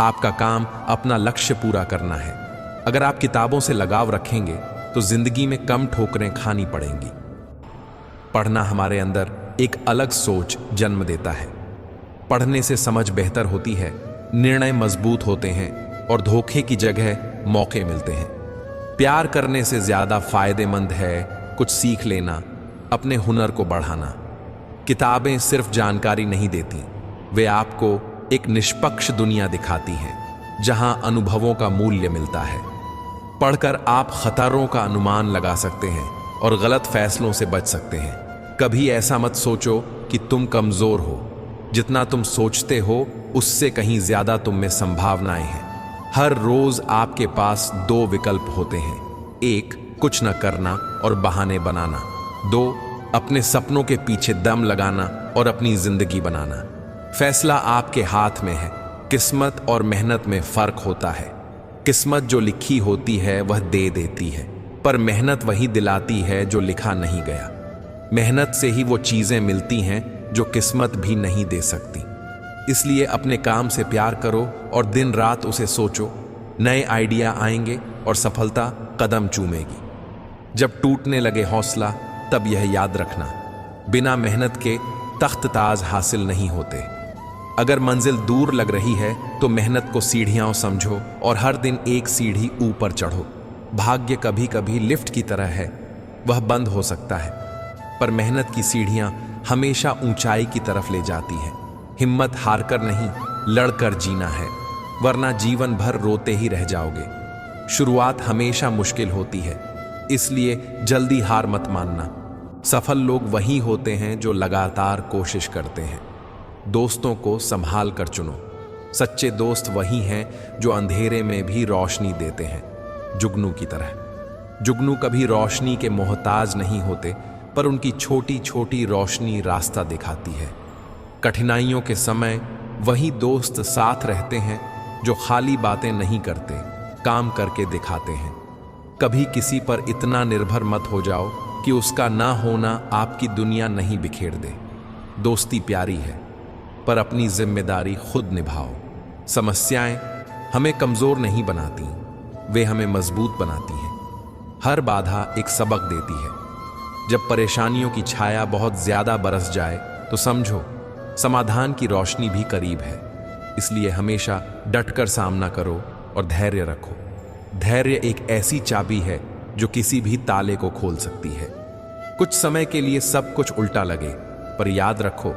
आपका काम अपना लक्ष्य पूरा करना है। अगर आप किताबों से लगाव रखेंगे तो जिंदगी में कम ठोकरें खानी पड़ेंगी। पढ़ना हमारे अंदर एक अलग सोच जन्म देता है। पढ़ने से समझ बेहतर होती है, निर्णय मजबूत होते हैं और धोखे की जगह मौके मिलते हैं। प्यार करने से ज्यादा फायदेमंद है कुछ सीख लेना, अपने हुनर को बढ़ाना। किताबें सिर्फ जानकारी नहीं देती, वे आपको एक निष्पक्ष दुनिया दिखाती हैं जहां अनुभवों का मूल्य मिलता है। पढ़कर आप खतरों का अनुमान लगा सकते हैं और गलत फैसलों से बच सकते हैं। कभी ऐसा मत सोचो कि तुम कमजोर हो। जितना तुम सोचते हो उससे कहीं ज्यादा तुम में संभावनाएं हैं। हर रोज आपके पास दो विकल्प होते हैं। एक, कुछ न करना और बहाने बनाना। दो, अपने सपनों के पीछे दम लगाना और अपनी जिंदगी बनाना। फैसला आपके हाथ में है। किस्मत और मेहनत में फर्क होता है। किस्मत जो लिखी होती है वह दे देती है, पर मेहनत वही दिलाती है जो लिखा नहीं गया। मेहनत से ही वो चीजें मिलती हैं जो किस्मत भी नहीं दे सकती। इसलिए अपने काम से प्यार करो और दिन रात उसे सोचो। नए आइडिया आएंगे और सफलता कदम चूमेगी। जब टूटने लगे हौसला तब यह याद रखना, बिना मेहनत के तख्त ताज हासिल नहीं होते। अगर मंजिल दूर लग रही है तो मेहनत को सीढ़ियां समझो और हर दिन एक सीढ़ी ऊपर चढ़ो। भाग्य कभी कभी लिफ्ट की तरह है, वह बंद हो सकता है, पर मेहनत की सीढ़ियां हमेशा ऊंचाई की तरफ ले जाती हैं। हिम्मत हारकर नहीं, लड़कर जीना है, वरना जीवन भर रोते ही रह जाओगे। शुरुआत हमेशा मुश्किल होती है, इसलिए जल्दी हार मत मानना। सफल लोग वही होते हैं जो लगातार कोशिश करते हैं। दोस्तों को संभाल कर चुनो। सच्चे दोस्त वही हैं जो अंधेरे में भी रोशनी देते हैं, जुगनू की तरह। जुगनू कभी रोशनी के मोहताज नहीं होते, पर उनकी छोटी छोटी रोशनी रास्ता दिखाती है। कठिनाइयों के समय वही दोस्त साथ रहते हैं जो खाली बातें नहीं करते, काम करके दिखाते हैं। कभी किसी पर इतना निर्भर मत हो जाओ कि उसका ना होना आपकी दुनिया नहीं बिखेर दे। दोस्ती प्यारी है, पर अपनी जिम्मेदारी खुद निभाओ। समस्याएं हमें कमजोर नहीं बनाती, वे हमें मजबूत बनाती हैं। हर बाधा एक सबक देती है। जब परेशानियों की छाया बहुत ज्यादा बरस जाए तो समझो समाधान की रोशनी भी करीब है। इसलिए हमेशा डटकर सामना करो और धैर्य रखो। धैर्य एक ऐसी चाबी है जो किसी भी ताले को खोल सकती है। कुछ समय के लिए सब कुछ उल्टा लगे, पर याद रखो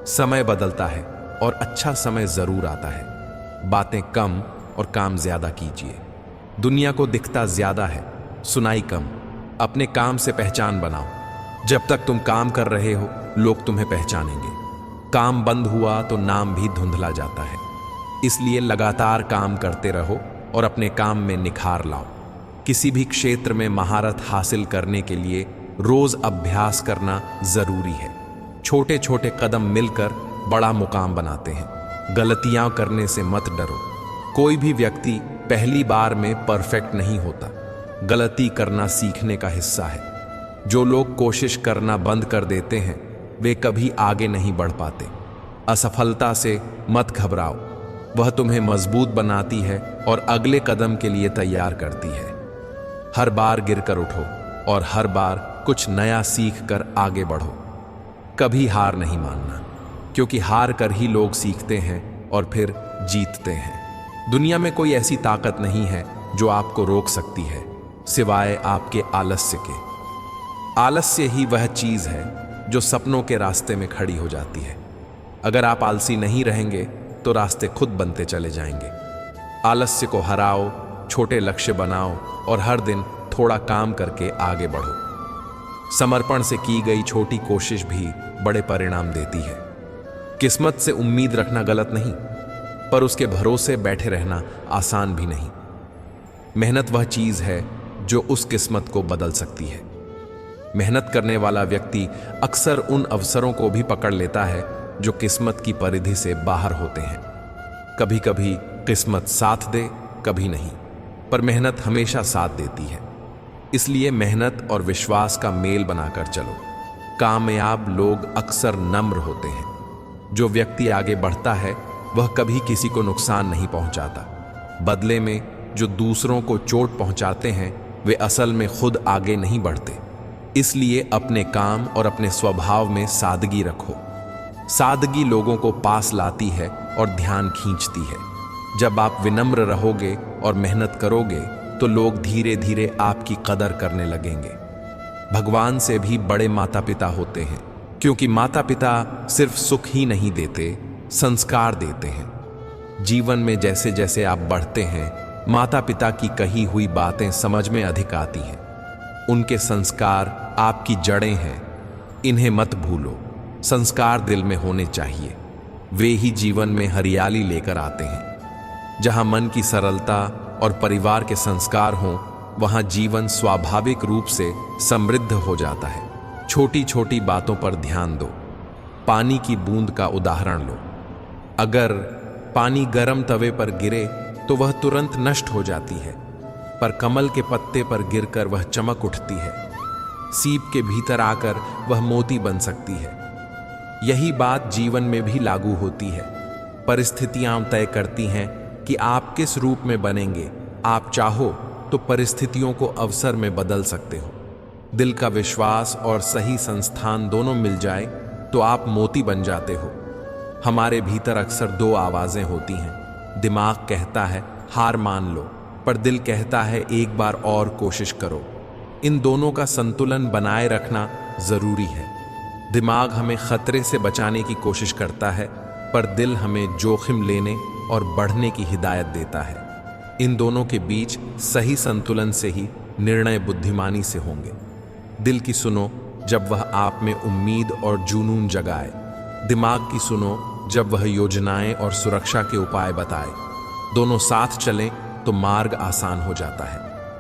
समय बदलता है और अच्छा समय जरूर आता है। बातें कम और काम ज्यादा कीजिए। दुनिया को दिखता ज्यादा है, सुनाई कम। अपने काम से पहचान बनाओ। जब तक तुम काम कर रहे हो लोग तुम्हें पहचानेंगे। काम बंद हुआ तो नाम भी धुंधला जाता है। इसलिए लगातार काम करते रहो और अपने काम में निखार लाओ। किसी भी क्षेत्र में महारत हासिल करने के लिए रोज अभ्यास करना जरूरी है। छोटे छोटे कदम मिलकर बड़ा मुकाम बनाते हैं। गलतियां करने से मत डरो। कोई भी व्यक्ति पहली बार में परफेक्ट नहीं होता। गलती करना सीखने का हिस्सा है। जो लोग कोशिश करना बंद कर देते हैं वे कभी आगे नहीं बढ़ पाते। असफलता से मत घबराओ, वह तुम्हें मजबूत बनाती है और अगले कदम के लिए तैयार करती है। हर बार गिरकर उठो और हर बार कुछ नया सीख कर आगे बढ़ो। कभी हार नहीं मानना, क्योंकि हार कर ही लोग सीखते हैं और फिर जीतते हैं। दुनिया में कोई ऐसी ताकत नहीं है जो आपको रोक सकती है सिवाय आपके आलस्य के। आलस्य ही वह चीज है जो सपनों के रास्ते में खड़ी हो जाती है। अगर आप आलसी नहीं रहेंगे तो रास्ते खुद बनते चले जाएंगे। आलस्य को हराओ, छोटे लक्ष्य बनाओ और हर दिन थोड़ा काम करके आगे बढ़ो। समर्पण से की गई छोटी कोशिश भी बड़े परिणाम देती है। किस्मत से उम्मीद रखना गलत नहीं, पर उसके भरोसे बैठे रहना आसान भी नहीं। मेहनत वह चीज है जो उस किस्मत को बदल सकती है। मेहनत करने वाला व्यक्ति अक्सर उन अवसरों को भी पकड़ लेता है जो किस्मत की परिधि से बाहर होते हैं। कभी कभी किस्मत साथ दे, कभी नहीं, पर मेहनत हमेशा साथ देती है। इसलिए मेहनत और विश्वास का मेल बनाकर चलो। कामयाब लोग अक्सर नम्र होते हैं। जो व्यक्ति आगे बढ़ता है वह कभी किसी को नुकसान नहीं पहुंचाता। बदले में जो दूसरों को चोट पहुंचाते हैं वे असल में खुद आगे नहीं बढ़ते। इसलिए अपने काम और अपने स्वभाव में सादगी रखो। सादगी लोगों को पास लाती है और ध्यान खींचती है। जब आप विनम्र रहोगे और मेहनत करोगे तो लोग धीरे धीरे आपकी कदर करने लगेंगे। भगवान से भी बड़े माता पिता होते हैं, क्योंकि माता पिता सिर्फ सुख ही नहीं देते, संस्कार देते हैं। जीवन में जैसे जैसे आप बढ़ते हैं माता पिता की कही हुई बातें समझ में अधिक आती हैं। उनके संस्कार आपकी जड़ें हैं, इन्हें मत भूलो। संस्कार दिल में होने चाहिए, वे ही जीवन में हरियाली लेकर आते हैं। जहां मन की सरलता और परिवार के संस्कार हों वहां जीवन स्वाभाविक रूप से समृद्ध हो जाता है। छोटी छोटी बातों पर ध्यान दो। पानी की बूंद का उदाहरण लो। अगर पानी गर्म तवे पर गिरे तो वह तुरंत नष्ट हो जाती है, पर कमल के पत्ते पर गिरकर वह चमक उठती है। सीप के भीतर आकर वह मोती बन सकती है। यही बात जीवन में भी लागू होती है। परिस्थितियां तय करती हैं कि आप किस रूप में बनेंगे। आप चाहो तो परिस्थितियों को अवसर में बदल सकते हो। दिल का विश्वास और सही संस्थान दोनों मिल जाए तो आप मोती बन जाते हो। हमारे भीतर अक्सर दो आवाजें होती हैं। दिमाग कहता है हार मान लो, पर दिल कहता है एक बार और कोशिश करो। इन दोनों का संतुलन बनाए रखना जरूरी है। दिमाग हमें खतरे से बचाने की कोशिश करता है, पर दिल हमें जोखिम लेने और बढ़ने की हिदायत देता है। इन दोनों के बीच सही संतुलन से ही निर्णय बुद्धिमानी से होंगे। दिल की सुनो जब वह आप में उम्मीद और जुनून जगाए। दिमाग की सुनो जब वह योजनाएं और सुरक्षा के उपाय बताए। दोनों साथ चलें तो मार्ग आसान हो जाता है।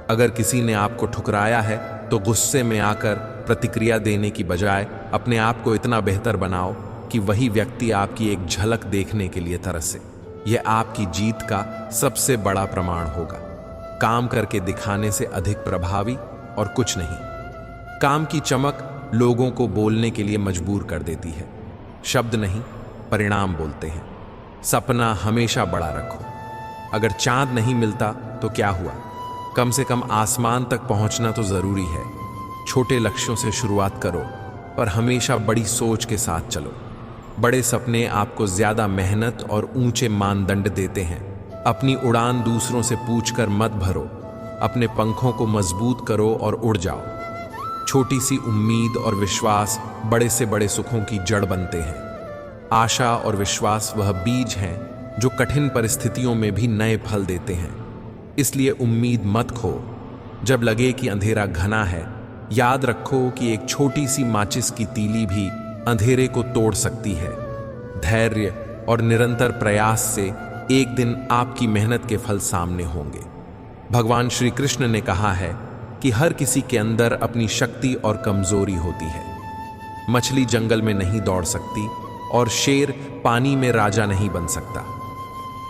अगर किसी ने आपको ठुकराया है तो गुस्से में आकर प्रतिक्रिया देने की बजाय अपने आप को इतना बेहतर बनाओ कि वही व्यक्ति आपकी एक झलक देखने के लिए तरसे। यह आपकी जीत का सबसे बड़ा प्रमाण होगा। काम करके दिखाने से अधिक प्रभावी और कुछ नहीं। काम की चमक लोगों को बोलने के लिए मजबूर कर देती है। शब्द नहीं, परिणाम बोलते हैं। सपना हमेशा बड़ा रखो। अगर चांद नहीं मिलता तो क्या हुआ, कम से कम आसमान तक पहुंचना तो जरूरी है। छोटे लक्ष्यों से शुरुआत करो, पर हमेशा बड़ी सोच के साथ चलो। बड़े सपने आपको ज्यादा मेहनत और ऊंचे मानदंड देते हैं। अपनी उड़ान दूसरों से पूछकर मत भरो। अपने पंखों को मजबूत करो और उड़ जाओ। छोटी सी उम्मीद और विश्वास बड़े से बड़े सुखों की जड़ बनते हैं। आशा और विश्वास वह बीज हैं जो कठिन परिस्थितियों में भी नए फल देते हैं। इसलिए उम्मीद मत खो। जब लगे कि अंधेरा घना है, याद रखो कि एक छोटी सी माचिस की तीली भी अंधेरे को तोड़ सकती है। धैर्य और निरंतर प्रयास से एक दिन आपकी मेहनत के फल सामने होंगे। भगवान श्री कृष्ण ने कहा है कि हर किसी के अंदर अपनी शक्ति और कमजोरी होती है। मछली जंगल में नहीं दौड़ सकती और शेर पानी में राजा नहीं बन सकता।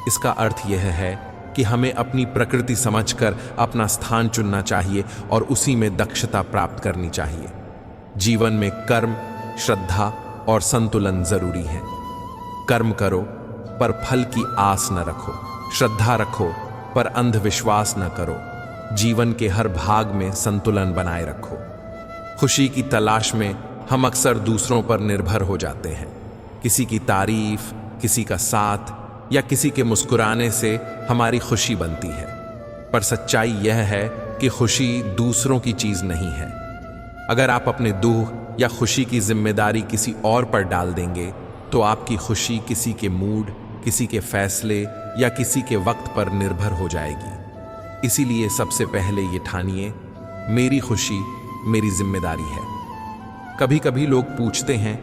इसका अर्थ यह है कि हमें अपनी प्रकृति समझकर अपना स्थान चुनना चाहिए और उसी में दक्षता प्राप्त करनी चाहिए। जीवन में कर्म, श्रद्धा और संतुलन जरूरी है। कर्म करो पर फल की आस न रखो। श्रद्धा रखो पर अंधविश्वास न करो। जीवन के हर भाग में संतुलन बनाए रखो। खुशी की तलाश में हम अक्सर दूसरों पर निर्भर हो जाते हैं। किसी की तारीफ, किसी का साथ या किसी के मुस्कुराने से हमारी खुशी बनती है। पर सच्चाई यह है कि खुशी दूसरों की चीज नहीं है। अगर आप अपने दुख या खुशी की जिम्मेदारी किसी और पर डाल देंगे तो आपकी खुशी किसी के मूड, किसी के फैसले या किसी के वक्त पर निर्भर हो जाएगी। इसीलिए सबसे पहले ये ठानिए, मेरी खुशी मेरी जिम्मेदारी है। कभी कभी लोग पूछते हैं,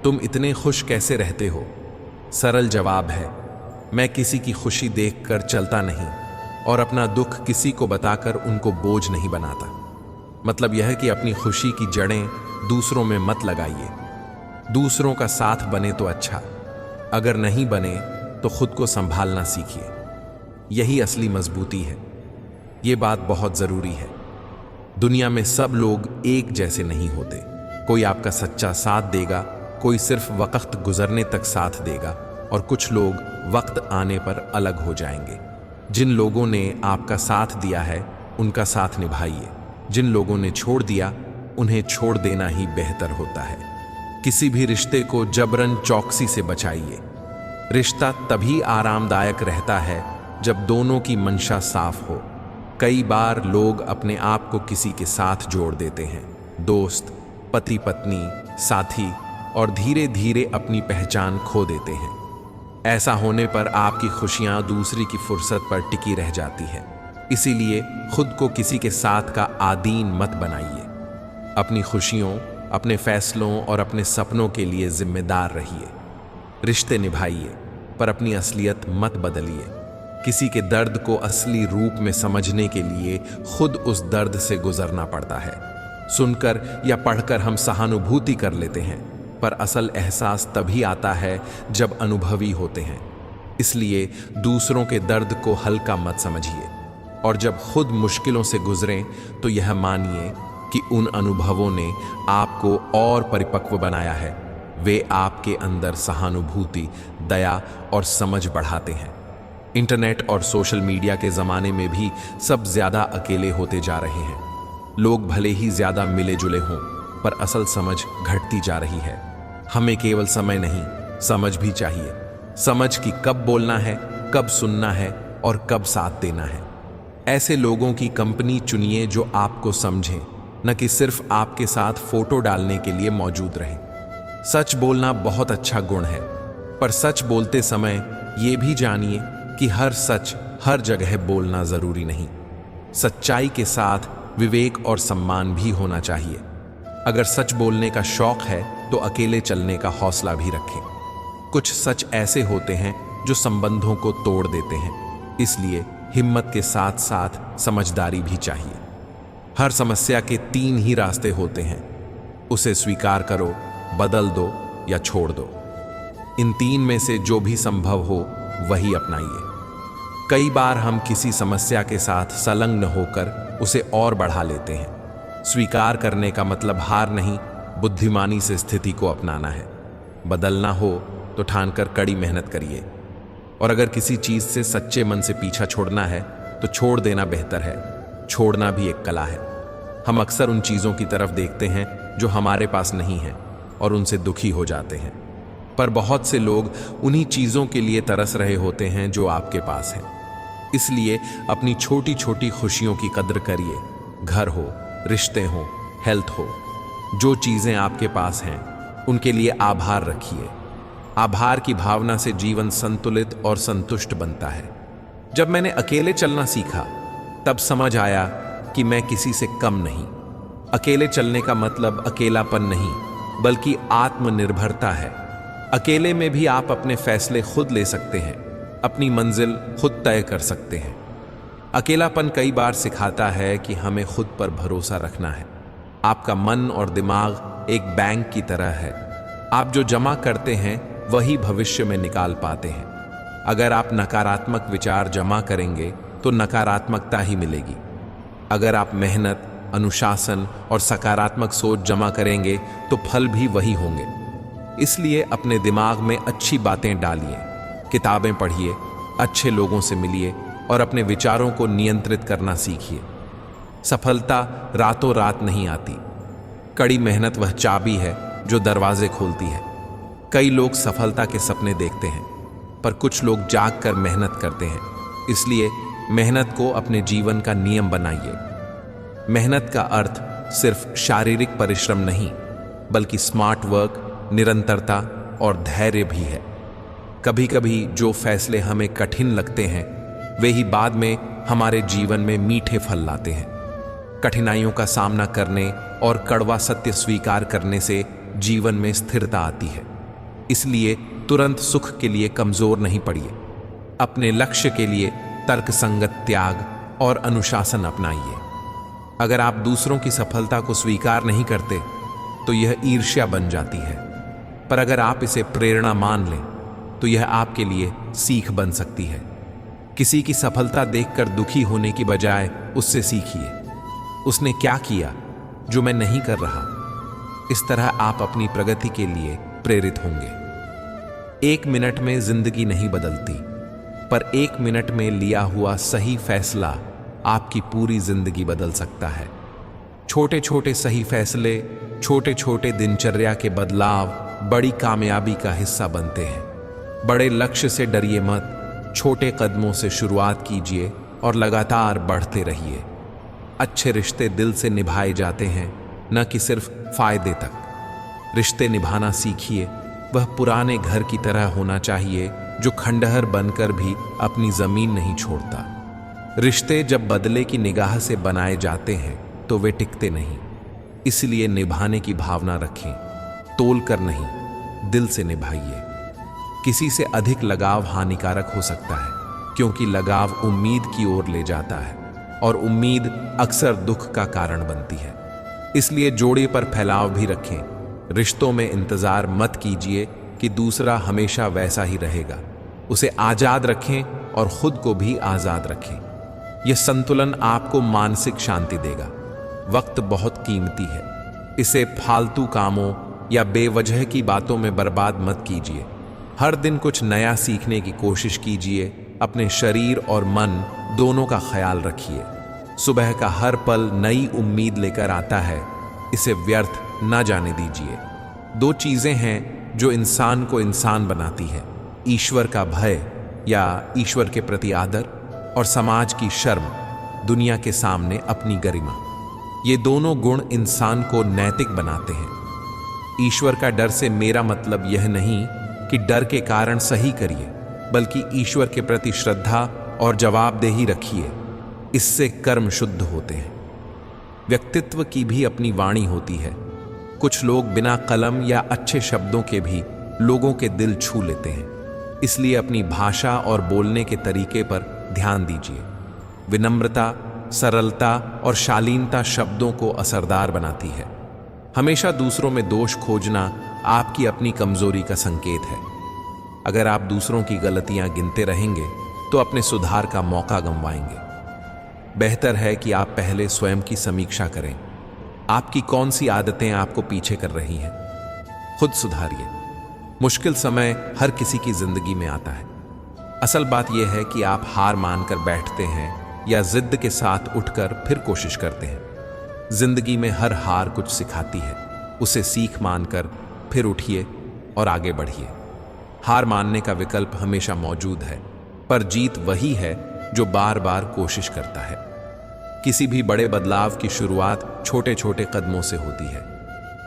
तुम इतने खुश कैसे रहते हो? सरल जवाब है, मैं किसी की खुशी देखकर चलता नहीं और अपना दुख किसी को बताकर उनको बोझ नहीं बनाता। मतलब यह है कि अपनी खुशी की जड़ें दूसरों में मत लगाइए। दूसरों का साथ बने तो अच्छा, अगर नहीं बने तो खुद को संभालना सीखिए। यही असली मजबूती है। ये बात बहुत जरूरी है। दुनिया में सब लोग एक जैसे नहीं होते। कोई आपका सच्चा साथ देगा, कोई सिर्फ वक्त गुजरने तक साथ देगा और कुछ लोग वक्त आने पर अलग हो जाएंगे। जिन लोगों ने आपका साथ दिया है उनका साथ निभाइए। जिन लोगों ने छोड़ दिया उन्हें छोड़ देना ही बेहतर होता है। किसी भी रिश्ते को जबरन चौकसी से बचाइए। रिश्ता तभी आरामदायक रहता है जब दोनों की मंशा साफ हो। कई बार लोग अपने आप को किसी के साथ जोड़ देते हैं, दोस्त, पति पत्नी, साथी, और धीरे धीरे अपनी पहचान खो देते हैं। ऐसा होने पर आपकी खुशियां दूसरी की फुर्सत पर टिकी रह जाती है। इसीलिए खुद को किसी के साथ का आदीन मत बनाइए। अपनी खुशियों, अपने फैसलों और अपने सपनों के लिए जिम्मेदार रहिए। रिश्ते निभाइए पर अपनी असलियत मत बदलिए। किसी के दर्द को असली रूप में समझने के लिए खुद उस दर्द से गुजरना पड़ता है। सुनकर या पढ़कर हम सहानुभूति कर लेते हैं, पर असल एहसास तभी आता है जब अनुभवी होते हैं। इसलिए दूसरों के दर्द को हल्का मत समझिए और जब खुद मुश्किलों से गुजरें तो यह मानिए कि उन अनुभवों ने आपको और परिपक्व बनाया है। वे आपके अंदर सहानुभूति, दया और समझ बढ़ाते हैं। इंटरनेट और सोशल मीडिया के ज़माने में भी सब ज़्यादा अकेले होते जा रहे हैं। लोग भले ही ज़्यादा मिले जुले हों, पर असल समझ घटती जा रही है। हमें केवल समय नहीं, समझ भी चाहिए। समझ कि कब बोलना है, कब सुनना है और कब साथ देना है। ऐसे लोगों की कंपनी चुनिए जो आपको समझें, न कि सिर्फ आपके साथ फोटो डालने के लिए मौजूद रहें। सच बोलना बहुत अच्छा गुण है, पर सच बोलते समय ये भी जानिए कि हर सच हर जगह बोलना जरूरी नहीं। सच्चाई के साथ विवेक और सम्मान भी होना चाहिए। अगर सच बोलने का शौक है तो अकेले चलने का हौसला भी रखें। कुछ सच ऐसे होते हैं जो संबंधों को तोड़ देते हैं, इसलिए हिम्मत के साथ साथ समझदारी भी चाहिए। हर समस्या के 3 ही रास्ते होते हैं, उसे स्वीकार करो, बदल दो या छोड़ दो। इन 3 में से जो भी संभव हो वही अपनाइए। कई बार हम किसी समस्या के साथ संलग्न होकर उसे और बढ़ा लेते हैं। स्वीकार करने का मतलब हार नहीं, बुद्धिमानी से स्थिति को अपनाना है। बदलना हो तो ठानकर कड़ी मेहनत करिए। और अगर किसी चीज से सच्चे मन से पीछा छोड़ना है तो छोड़ देना बेहतर है। छोड़ना भी एक कला है। हम अक्सर उन चीजों की तरफ देखते हैं जो हमारे पास नहीं है और उनसे दुखी हो जाते हैं, पर बहुत से लोग उन्हीं चीजों के लिए तरस रहे होते हैं जो आपके पास है। इसलिए अपनी छोटी छोटी खुशियों की कद्र करिए। घर हो, रिश्ते हो, हेल्थ हो, जो चीजें आपके पास हैं उनके लिए आभार रखिए। आभार की भावना से जीवन संतुलित और संतुष्ट बनता है। जब मैंने अकेले चलना सीखा तब समझ आया कि मैं किसी से कम नहीं। अकेले चलने का मतलब अकेलापन नहीं, बल्कि आत्मनिर्भरता है। अकेले में भी आप अपने फैसले खुद ले सकते हैं, अपनी मंजिल खुद तय कर सकते हैं। अकेलापन कई बार सिखाता है कि हमें खुद पर भरोसा रखना है। आपका मन और दिमाग एक बैंक की तरह है। आप जो जमा करते हैं वही भविष्य में निकाल पाते हैं। अगर आप नकारात्मक विचार जमा करेंगे तो नकारात्मकता ही मिलेगी। अगर आप मेहनत, अनुशासन और सकारात्मक सोच जमा करेंगे तो फल भी वही होंगे। इसलिए अपने दिमाग में अच्छी बातें डालिए, किताबें पढ़िए, अच्छे लोगों से मिलिए और अपने विचारों को नियंत्रित करना सीखिए। सफलता रातों रात नहीं आती। कड़ी मेहनत वह चाबी है जो दरवाजे खोलती है। कई लोग सफलता के सपने देखते हैं, पर कुछ लोग जाग कर मेहनत करते हैं। इसलिए मेहनत को अपने जीवन का नियम बनाइए। मेहनत का अर्थ सिर्फ शारीरिक परिश्रम नहीं, बल्कि स्मार्ट वर्क, निरंतरता और धैर्य भी है। कभी कभी जो फैसले हमें कठिन लगते हैं वे ही बाद में हमारे जीवन में मीठे फल लाते हैं। कठिनाइयों का सामना करने और कड़वा सत्य स्वीकार करने से जीवन में स्थिरता आती है। इसलिए तुरंत सुख के लिए कमजोर नहीं पड़िए। अपने लक्ष्य के लिए तर्कसंगत त्याग और अनुशासन अपनाइए। अगर आप दूसरों की सफलता को स्वीकार नहीं करते तो यह ईर्ष्या बन जाती है, पर अगर आप इसे प्रेरणा मान लें तो यह आपके लिए सीख बन सकती है। किसी की सफलता देखकर दुखी होने की बजाय उससे सीखिए, उसने क्या किया जो मैं नहीं कर रहा। इस तरह आप अपनी प्रगति के लिए प्रेरित होंगे। 1 मिनट में जिंदगी नहीं बदलती, पर 1 मिनट में लिया हुआ सही फैसला आपकी पूरी जिंदगी बदल सकता है। छोटे छोटे सही फैसले, छोटे छोटे दिनचर्या के बदलाव बड़ी कामयाबी का हिस्सा बनते हैं। बड़े लक्ष्य से डरिए मत, छोटे कदमों से शुरुआत कीजिए और लगातार बढ़ते रहिए। अच्छे रिश्ते दिल से निभाए जाते हैं, न कि सिर्फ फायदे तक। रिश्ते निभाना सीखिए। वह पुराने घर की तरह होना चाहिए जो खंडहर बनकर भी अपनी जमीन नहीं छोड़ता। रिश्ते जब बदले की निगाह से बनाए जाते हैं तो वे टिकते नहीं। इसलिए निभाने की भावना रखें, तोल कर नहीं, दिल से निभाइए। किसी से अधिक लगाव हानिकारक हो सकता है, क्योंकि लगाव उम्मीद की ओर ले जाता है और उम्मीद अक्सर दुख का कारण बनती है। इसलिए जोड़े पर फैलाव भी रखें। रिश्तों में इंतजार मत कीजिए कि दूसरा हमेशा वैसा ही रहेगा। उसे आजाद रखें और खुद को भी आजाद रखें। यह संतुलन आपको मानसिक शांति देगा। वक्त बहुत कीमती है, इसे फालतू कामों या बेवजह की बातों में बर्बाद मत कीजिए। हर दिन कुछ नया सीखने की कोशिश कीजिए। अपने शरीर और मन दोनों का ख्याल रखिए। सुबह का हर पल नई उम्मीद लेकर आता है, इसे व्यर्थ ना जाने दीजिए। 2 चीजें हैं जो इंसान को इंसान बनाती है: ईश्वर का भय या ईश्वर के प्रति आदर, और समाज की शर्म, दुनिया के सामने अपनी गरिमा। ये दोनों गुण इंसान को नैतिक बनाते हैं। ईश्वर का डर से मेरा मतलब यह नहीं कि डर के कारण सही करिए, बल्कि ईश्वर के प्रति श्रद्धा और जवाबदेही रखिए। इससे कर्म शुद्ध होते हैं। व्यक्तित्व की भी अपनी वाणी होती है। कुछ लोग बिना कलम या अच्छे शब्दों के भी लोगों के दिल छू लेते हैं। इसलिए अपनी भाषा और बोलने के तरीके पर ध्यान दीजिए। विनम्रता, सरलता और शालीनता शब्दों को असरदार बनाती है। हमेशा दूसरों में दोष खोजना आपकी अपनी कमजोरी का संकेत है। अगर आप दूसरों की गलतियां गिनते रहेंगे तो अपने सुधार का मौका गंवाएंगे। बेहतर है कि आप पहले स्वयं की समीक्षा करें। आपकी कौन सी आदतें आपको पीछे कर रही हैं? खुद सुधारिए। मुश्किल समय हर किसी की जिंदगी में आता है। असल बात यह है कि आप हार मानकर बैठते हैं या जिद के साथ उठकर फिर कोशिश करते हैं। जिंदगी में हर हार कुछ सिखाती है, उसे सीख मानकर फिर उठिए और आगे बढ़िए। हार मानने का विकल्प हमेशा मौजूद है, पर जीत वही है जो बार बार कोशिश करता है। किसी भी बड़े बदलाव की शुरुआत छोटे छोटे कदमों से होती है।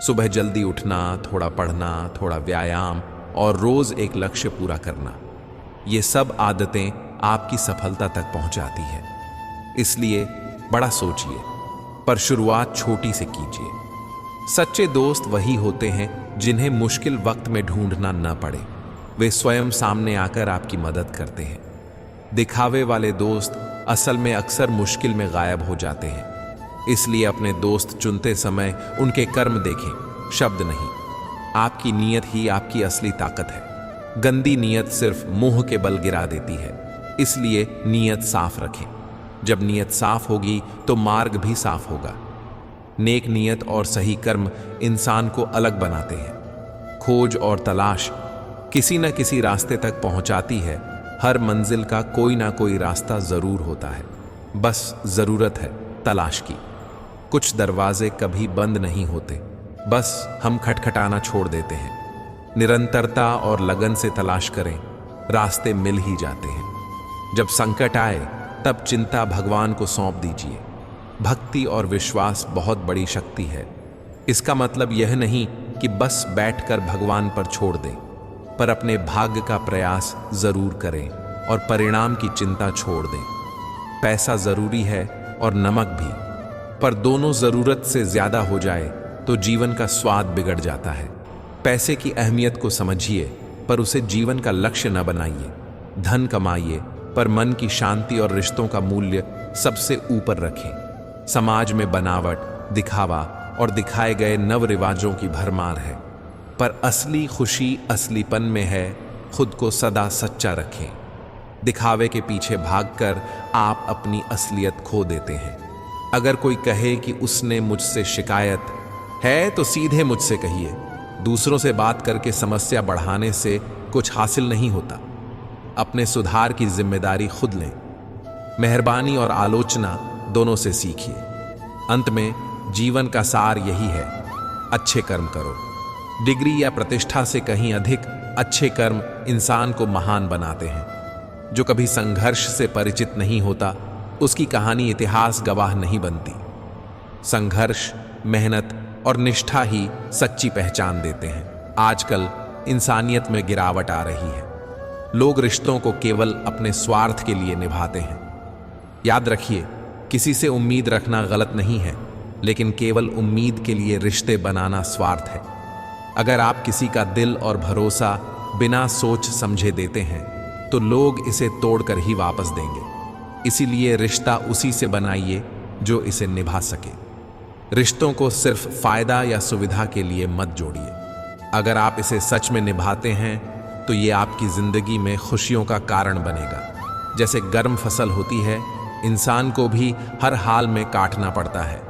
सुबह जल्दी उठना, थोड़ा पढ़ना, थोड़ा व्यायाम और रोज एक लक्ष्य पूरा करना, ये सब आदतें आपकी सफलता तक पहुंचाती है। इसलिए बड़ा सोचिए, पर शुरुआत छोटी से कीजिए। सच्चे दोस्त वही होते हैं जिन्हें मुश्किल वक्त में ढूंढना न पड़े, वे स्वयं सामने आकर आपकी मदद करते हैं। दिखावे वाले दोस्त असल में अक्सर मुश्किल में गायब हो जाते हैं। इसलिए अपने दोस्त चुनते समय उनके कर्म देखें, शब्द नहीं। आपकी नीयत ही आपकी असली ताकत है। गंदी नीयत सिर्फ मुंह के बल गिरा देती है। इसलिए नीयत साफ रखें। जब नीयत साफ होगी तो मार्ग भी साफ होगा। नेक नीयत और सही कर्म इंसान को अलग बनाते हैं। खोज और तलाश किसी न किसी रास्ते तक पहुंचाती है। हर मंजिल का कोई ना कोई रास्ता जरूर होता है, बस जरूरत है तलाश की। कुछ दरवाजे कभी बंद नहीं होते, बस हम खटखटाना छोड़ देते हैं। निरंतरता और लगन से तलाश करें, रास्ते मिल ही जाते हैं। जब संकट आए तब चिंता भगवान को सौंप दीजिए। भक्ति और विश्वास बहुत बड़ी शक्ति है। इसका मतलब यह नहीं कि बस बैठकर भगवान पर छोड़ दें, पर अपने भाग्य का प्रयास जरूर करें और परिणाम की चिंता छोड़ दें। पैसा जरूरी है और नमक भी, पर दोनों जरूरत से ज्यादा हो जाए तो जीवन का स्वाद बिगड़ जाता है। पैसे की अहमियत को समझिए, पर उसे जीवन का लक्ष्य न बनाइए। धन कमाइए, पर मन की शांति और रिश्तों का मूल्य सबसे ऊपर रखें। समाज में बनावट, दिखावा और दिखाए गए नव रिवाजों की भरमार है, पर असली खुशी असलीपन में है। खुद को सदा सच्चा रखें। दिखावे के पीछे भागकर आप अपनी असलियत खो देते हैं। अगर कोई कहे कि उसने मुझसे शिकायत है तो सीधे मुझसे कहिए। दूसरों से बात करके समस्या बढ़ाने से कुछ हासिल नहीं होता। अपने सुधार की जिम्मेदारी खुद लें। मेहरबानी और आलोचना दोनों से सीखिए। अंत में जीवन का सार यही है, अच्छे कर्म करो। डिग्री या प्रतिष्ठा से कहीं अधिक अच्छे कर्म इंसान को महान बनाते हैं। जो कभी संघर्ष से परिचित नहीं होता, उसकी कहानी इतिहास गवाह नहीं बनती। संघर्ष, मेहनत और निष्ठा ही सच्ची पहचान देते हैं। आजकल इंसानियत में गिरावट आ रही है। लोग रिश्तों को केवल अपने स्वार्थ के लिए निभाते हैं। याद रखिए, किसी से उम्मीद रखना गलत नहीं है, लेकिन केवल उम्मीद के लिए रिश्ते बनाना स्वार्थ है। अगर आप किसी का दिल और भरोसा बिना सोच समझे देते हैं तो लोग इसे तोड़कर ही वापस देंगे। इसीलिए रिश्ता उसी से बनाइए जो इसे निभा सके। रिश्तों को सिर्फ फायदा या सुविधा के लिए मत जोड़िए। अगर आप इसे सच में निभाते हैं तो ये आपकी जिंदगी में खुशियों का कारण बनेगा। जैसे गर्म फसल होती है, इंसान को भी हर हाल में काटना पड़ता है।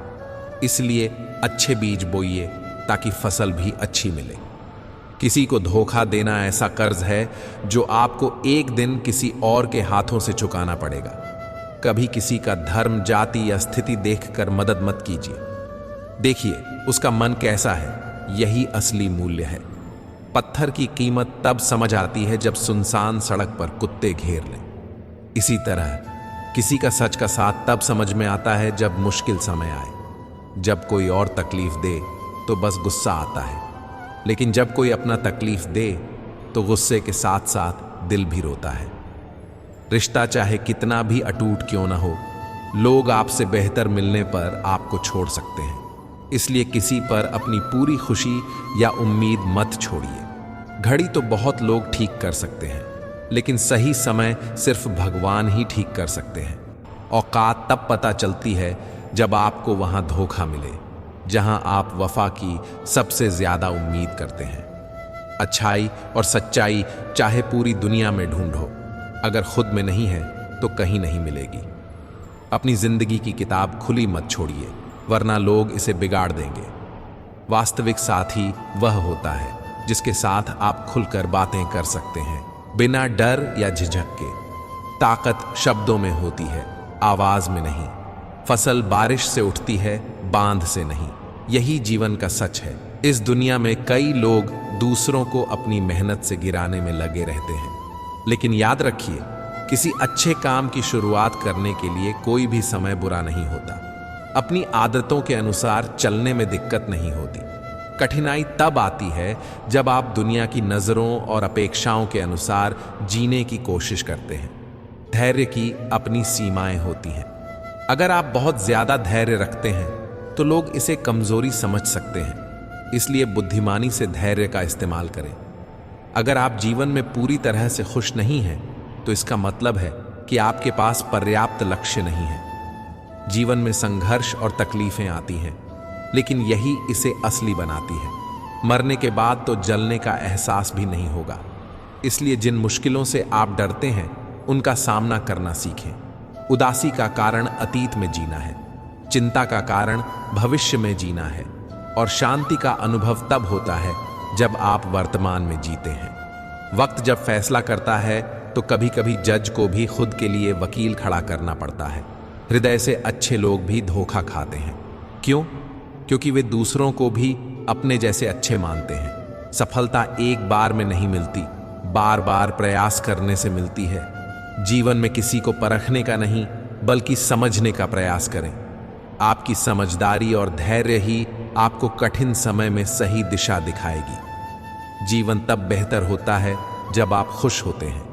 इसलिए अच्छे बीज बोइए ताकि फसल भी अच्छी मिले। किसी को धोखा देना ऐसा कर्ज है जो आपको एक दिन किसी और के हाथों से चुकाना पड़ेगा। कभी किसी का धर्म, जाति या स्थिति देखकर मदद मत कीजिए। देखिए उसका मन कैसा है, यही असली मूल्य है। पत्थर की कीमत तब समझ आती है जब सुनसान सड़क पर कुत्ते घेर लें। इसी तरह किसी का सच का साथ तब समझ में आता है जब मुश्किल समय आए। जब कोई और तकलीफ दे तो बस गुस्सा आता है, लेकिन जब कोई अपना तकलीफ दे तो गुस्से के साथ साथ दिल भी रोता है। रिश्ता चाहे कितना भी अटूट क्यों ना हो, लोग आपसे बेहतर मिलने पर आपको छोड़ सकते हैं। इसलिए किसी पर अपनी पूरी खुशी या उम्मीद मत छोड़िए। घड़ी तो बहुत लोग ठीक कर सकते हैं, लेकिन सही समय सिर्फ भगवान ही ठीक कर सकते हैं। औकात तब पता चलती है जब आपको वहां धोखा मिले, जहां आप वफा की सबसे ज्यादा उम्मीद करते हैं। अच्छाई और सच्चाई चाहे पूरी दुनिया में ढूंढो, अगर खुद में नहीं है तो कहीं नहीं मिलेगी। अपनी जिंदगी की किताब खुली मत छोड़िए, वरना लोग इसे बिगाड़ देंगे। वास्तविक साथी वह होता है जिसके साथ आप खुलकर बातें कर सकते हैं, बिना डर या झिझक के। ताकत शब्दों में होती है, आवाज में नहीं। फसल बारिश से उठती है, बांध से नहीं। यही जीवन का सच है। इस दुनिया में कई लोग दूसरों को अपनी मेहनत से गिराने में लगे रहते हैं, लेकिन याद रखिए, किसी अच्छे काम की शुरुआत करने के लिए कोई भी समय बुरा नहीं होता। अपनी आदतों के अनुसार चलने में दिक्कत नहीं होती। कठिनाई तब आती है जब आप दुनिया की नजरों और अपेक्षाओं के अनुसार जीने की कोशिश करते हैं। धैर्य की अपनी सीमाएं होती हैं। अगर आप बहुत ज्यादा धैर्य रखते हैं तो लोग इसे कमजोरी समझ सकते हैं, इसलिए बुद्धिमानी से धैर्य का इस्तेमाल करें। अगर आप जीवन में पूरी तरह से खुश नहीं हैं तो इसका मतलब है कि आपके पास पर्याप्त लक्ष्य नहीं है। जीवन में संघर्ष और तकलीफें आती हैं, लेकिन यही इसे असली बनाती है। मरने के बाद तो जलने का एहसास भी नहीं होगा। इसलिए जिन मुश्किलों से आप डरते हैं उनका सामना करना सीखें। उदासी का कारण अतीत में जीना है, चिंता का कारण भविष्य में जीना है, और शांति का अनुभव तब होता है जब आप वर्तमान में जीते हैं। वक्त जब फैसला करता है तो कभी कभी जज को भी खुद के लिए वकील खड़ा करना पड़ता है। हृदय से अच्छे लोग भी धोखा खाते हैं। क्यों? क्योंकि वे दूसरों को भी अपने जैसे अच्छे मानते हैं। सफलता एक बार में नहीं मिलती, बार बार प्रयास करने से मिलती है। जीवन में किसी को परखने का नहीं, बल्कि समझने का प्रयास करें। आपकी समझदारी और धैर्य ही आपको कठिन समय में सही दिशा दिखाएगी। जीवन तब बेहतर होता है जब आप खुश होते हैं,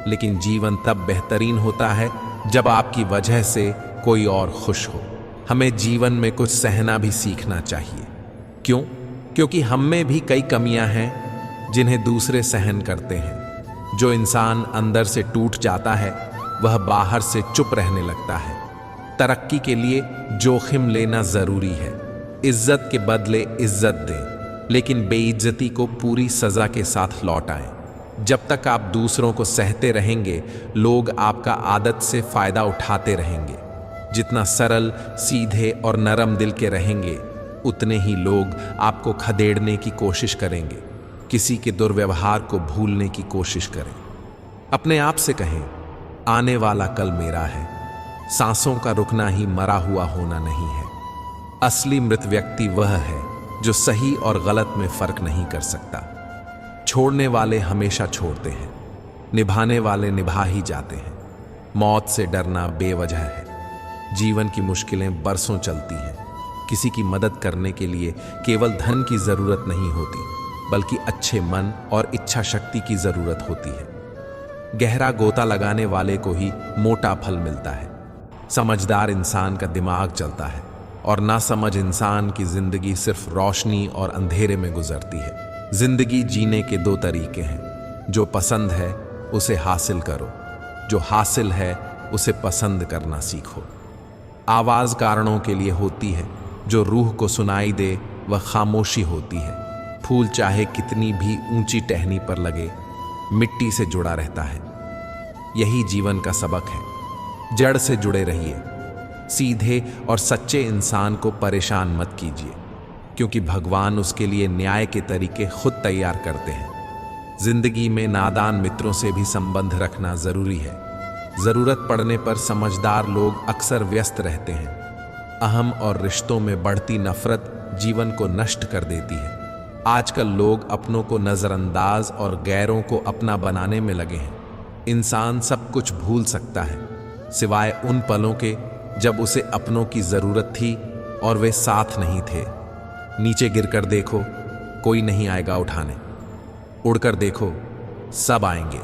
लेकिन जीवन तब बेहतरीन होता है जब आपकी वजह से कोई और खुश हो। हमें जीवन में कुछ सहना भी सीखना चाहिए। क्यों? क्योंकि हम में भी कई कमियां हैं जिन्हें दूसरे सहन करते हैं। जो इंसान अंदर से टूट जाता है वह बाहर से चुप रहने लगता है। तरक्की के लिए जोखिम लेना जरूरी है। इज्जत के बदले इज्जत दें, लेकिन बेइज्जती को पूरी सजा के साथ लौटाएं। जब तक आप दूसरों को सहते रहेंगे, लोग आपका आदत से फायदा उठाते रहेंगे। जितना सरल, सीधे और नरम दिल के रहेंगे, उतने ही लोग आपको खदेड़ने की कोशिश करेंगे। किसी के दुर्व्यवहार को भूलने की कोशिश करें। अपने आप से कहें, आने वाला कल मेरा है। सांसों का रुकना ही मरा हुआ होना नहीं है। असली मृत व्यक्ति वह है जो सही और गलत में फर्क नहीं कर सकता। छोड़ने वाले हमेशा छोड़ते हैं, निभाने वाले निभा ही जाते हैं। मौत से डरना बेवजह है। जीवन की मुश्किलें बरसों चलती हैं। किसी की मदद करने के लिए केवल धन की जरूरत नहीं होती, बल्कि अच्छे मन और इच्छा शक्ति की जरूरत होती है। गहरा गोता लगाने वाले को ही मोटा फल मिलता है। समझदार इंसान का दिमाग चलता है, और नासमझ इंसान की जिंदगी सिर्फ रोशनी और अंधेरे में गुजरती है। जिंदगी जीने के दो तरीके हैं। जो पसंद है उसे हासिल करो, जो हासिल है उसे पसंद करना सीखो। आवाज कारणों के लिए होती है, जो रूह को सुनाई दे वह खामोशी होती है। फूल चाहे कितनी भी ऊंची टहनी पर लगे, मिट्टी से जुड़ा रहता है। यही जीवन का सबक है। जड़ से जुड़े रहिए। सीधे और सच्चे इंसान को परेशान मत कीजिए, क्योंकि भगवान उसके लिए न्याय के तरीके खुद तैयार करते हैं। जिंदगी में नादान मित्रों से भी संबंध रखना जरूरी है। जरूरत पड़ने पर समझदार लोग अक्सर व्यस्त रहते हैं। अहम और रिश्तों में बढ़ती नफरत जीवन को नष्ट कर देती है। आजकल लोग अपनों को नजरअंदाज और गैरों को अपना बनाने में लगे हैं। इंसान सब कुछ भूल सकता है, सिवाय उन पलों के जब उसे अपनों की जरूरत थी और वे साथ नहीं थे। नीचे गिरकर देखो, कोई नहीं आएगा उठाने। उड़कर देखो, सब आएंगे।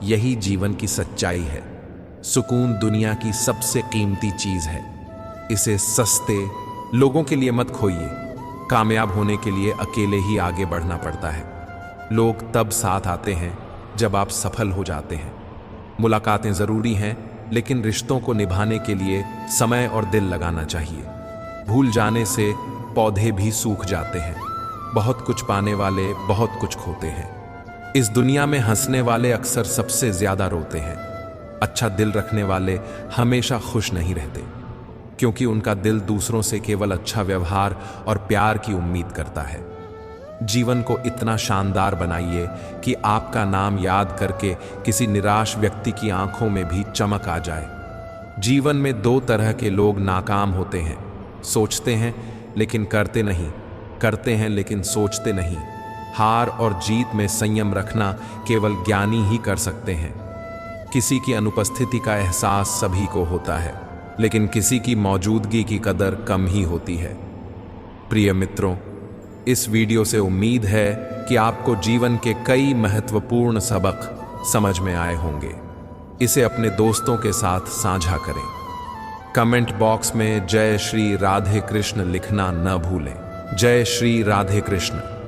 यही जीवन की सच्चाई है। सुकून दुनिया की सबसे कीमती चीज है। इसे सस्ते लोगों के लिए मत खोइए। कामयाब होने के लिए अकेले ही आगे बढ़ना पड़ता है। लोग तब साथ आते हैं जब आप सफल हो जाते हैं। मुलाकातें जरूरी हैं, लेकिन रिश्तों को निभाने के लिए समय और दिल लगाना चाहिए। भूल जाने से पौधे भी सूख जाते हैं। बहुत कुछ पाने वाले बहुत कुछ खोते हैं। इस दुनिया में हंसने वाले अक्सर सबसे ज्यादा रोते हैं। अच्छा दिल रखने वाले हमेशा खुश नहीं रहते, क्योंकि उनका दिल दूसरों से केवल अच्छा व्यवहार और प्यार की उम्मीद करता है। जीवन को इतना शानदार बनाइए कि आपका नाम याद करके किसी निराश व्यक्ति की आंखों में भी चमक आ जाए। जीवन में दो तरह के लोग नाकाम होते हैं, सोचते हैं लेकिन करते नहीं, करते हैं लेकिन सोचते नहीं। हार और जीत में संयम रखना केवल ज्ञानी ही कर सकते हैं। किसी की अनुपस्थिति का एहसास सभी को होता है, लेकिन किसी की मौजूदगी की कदर कम ही होती है। प्रिय मित्रों, इस वीडियो से उम्मीद है कि आपको जीवन के कई महत्वपूर्ण सबक समझ में आए होंगे। इसे अपने दोस्तों के साथ साझा करें। कमेंट बॉक्स में जय श्री राधे कृष्ण लिखना न भूलें। जय श्री राधे कृष्ण।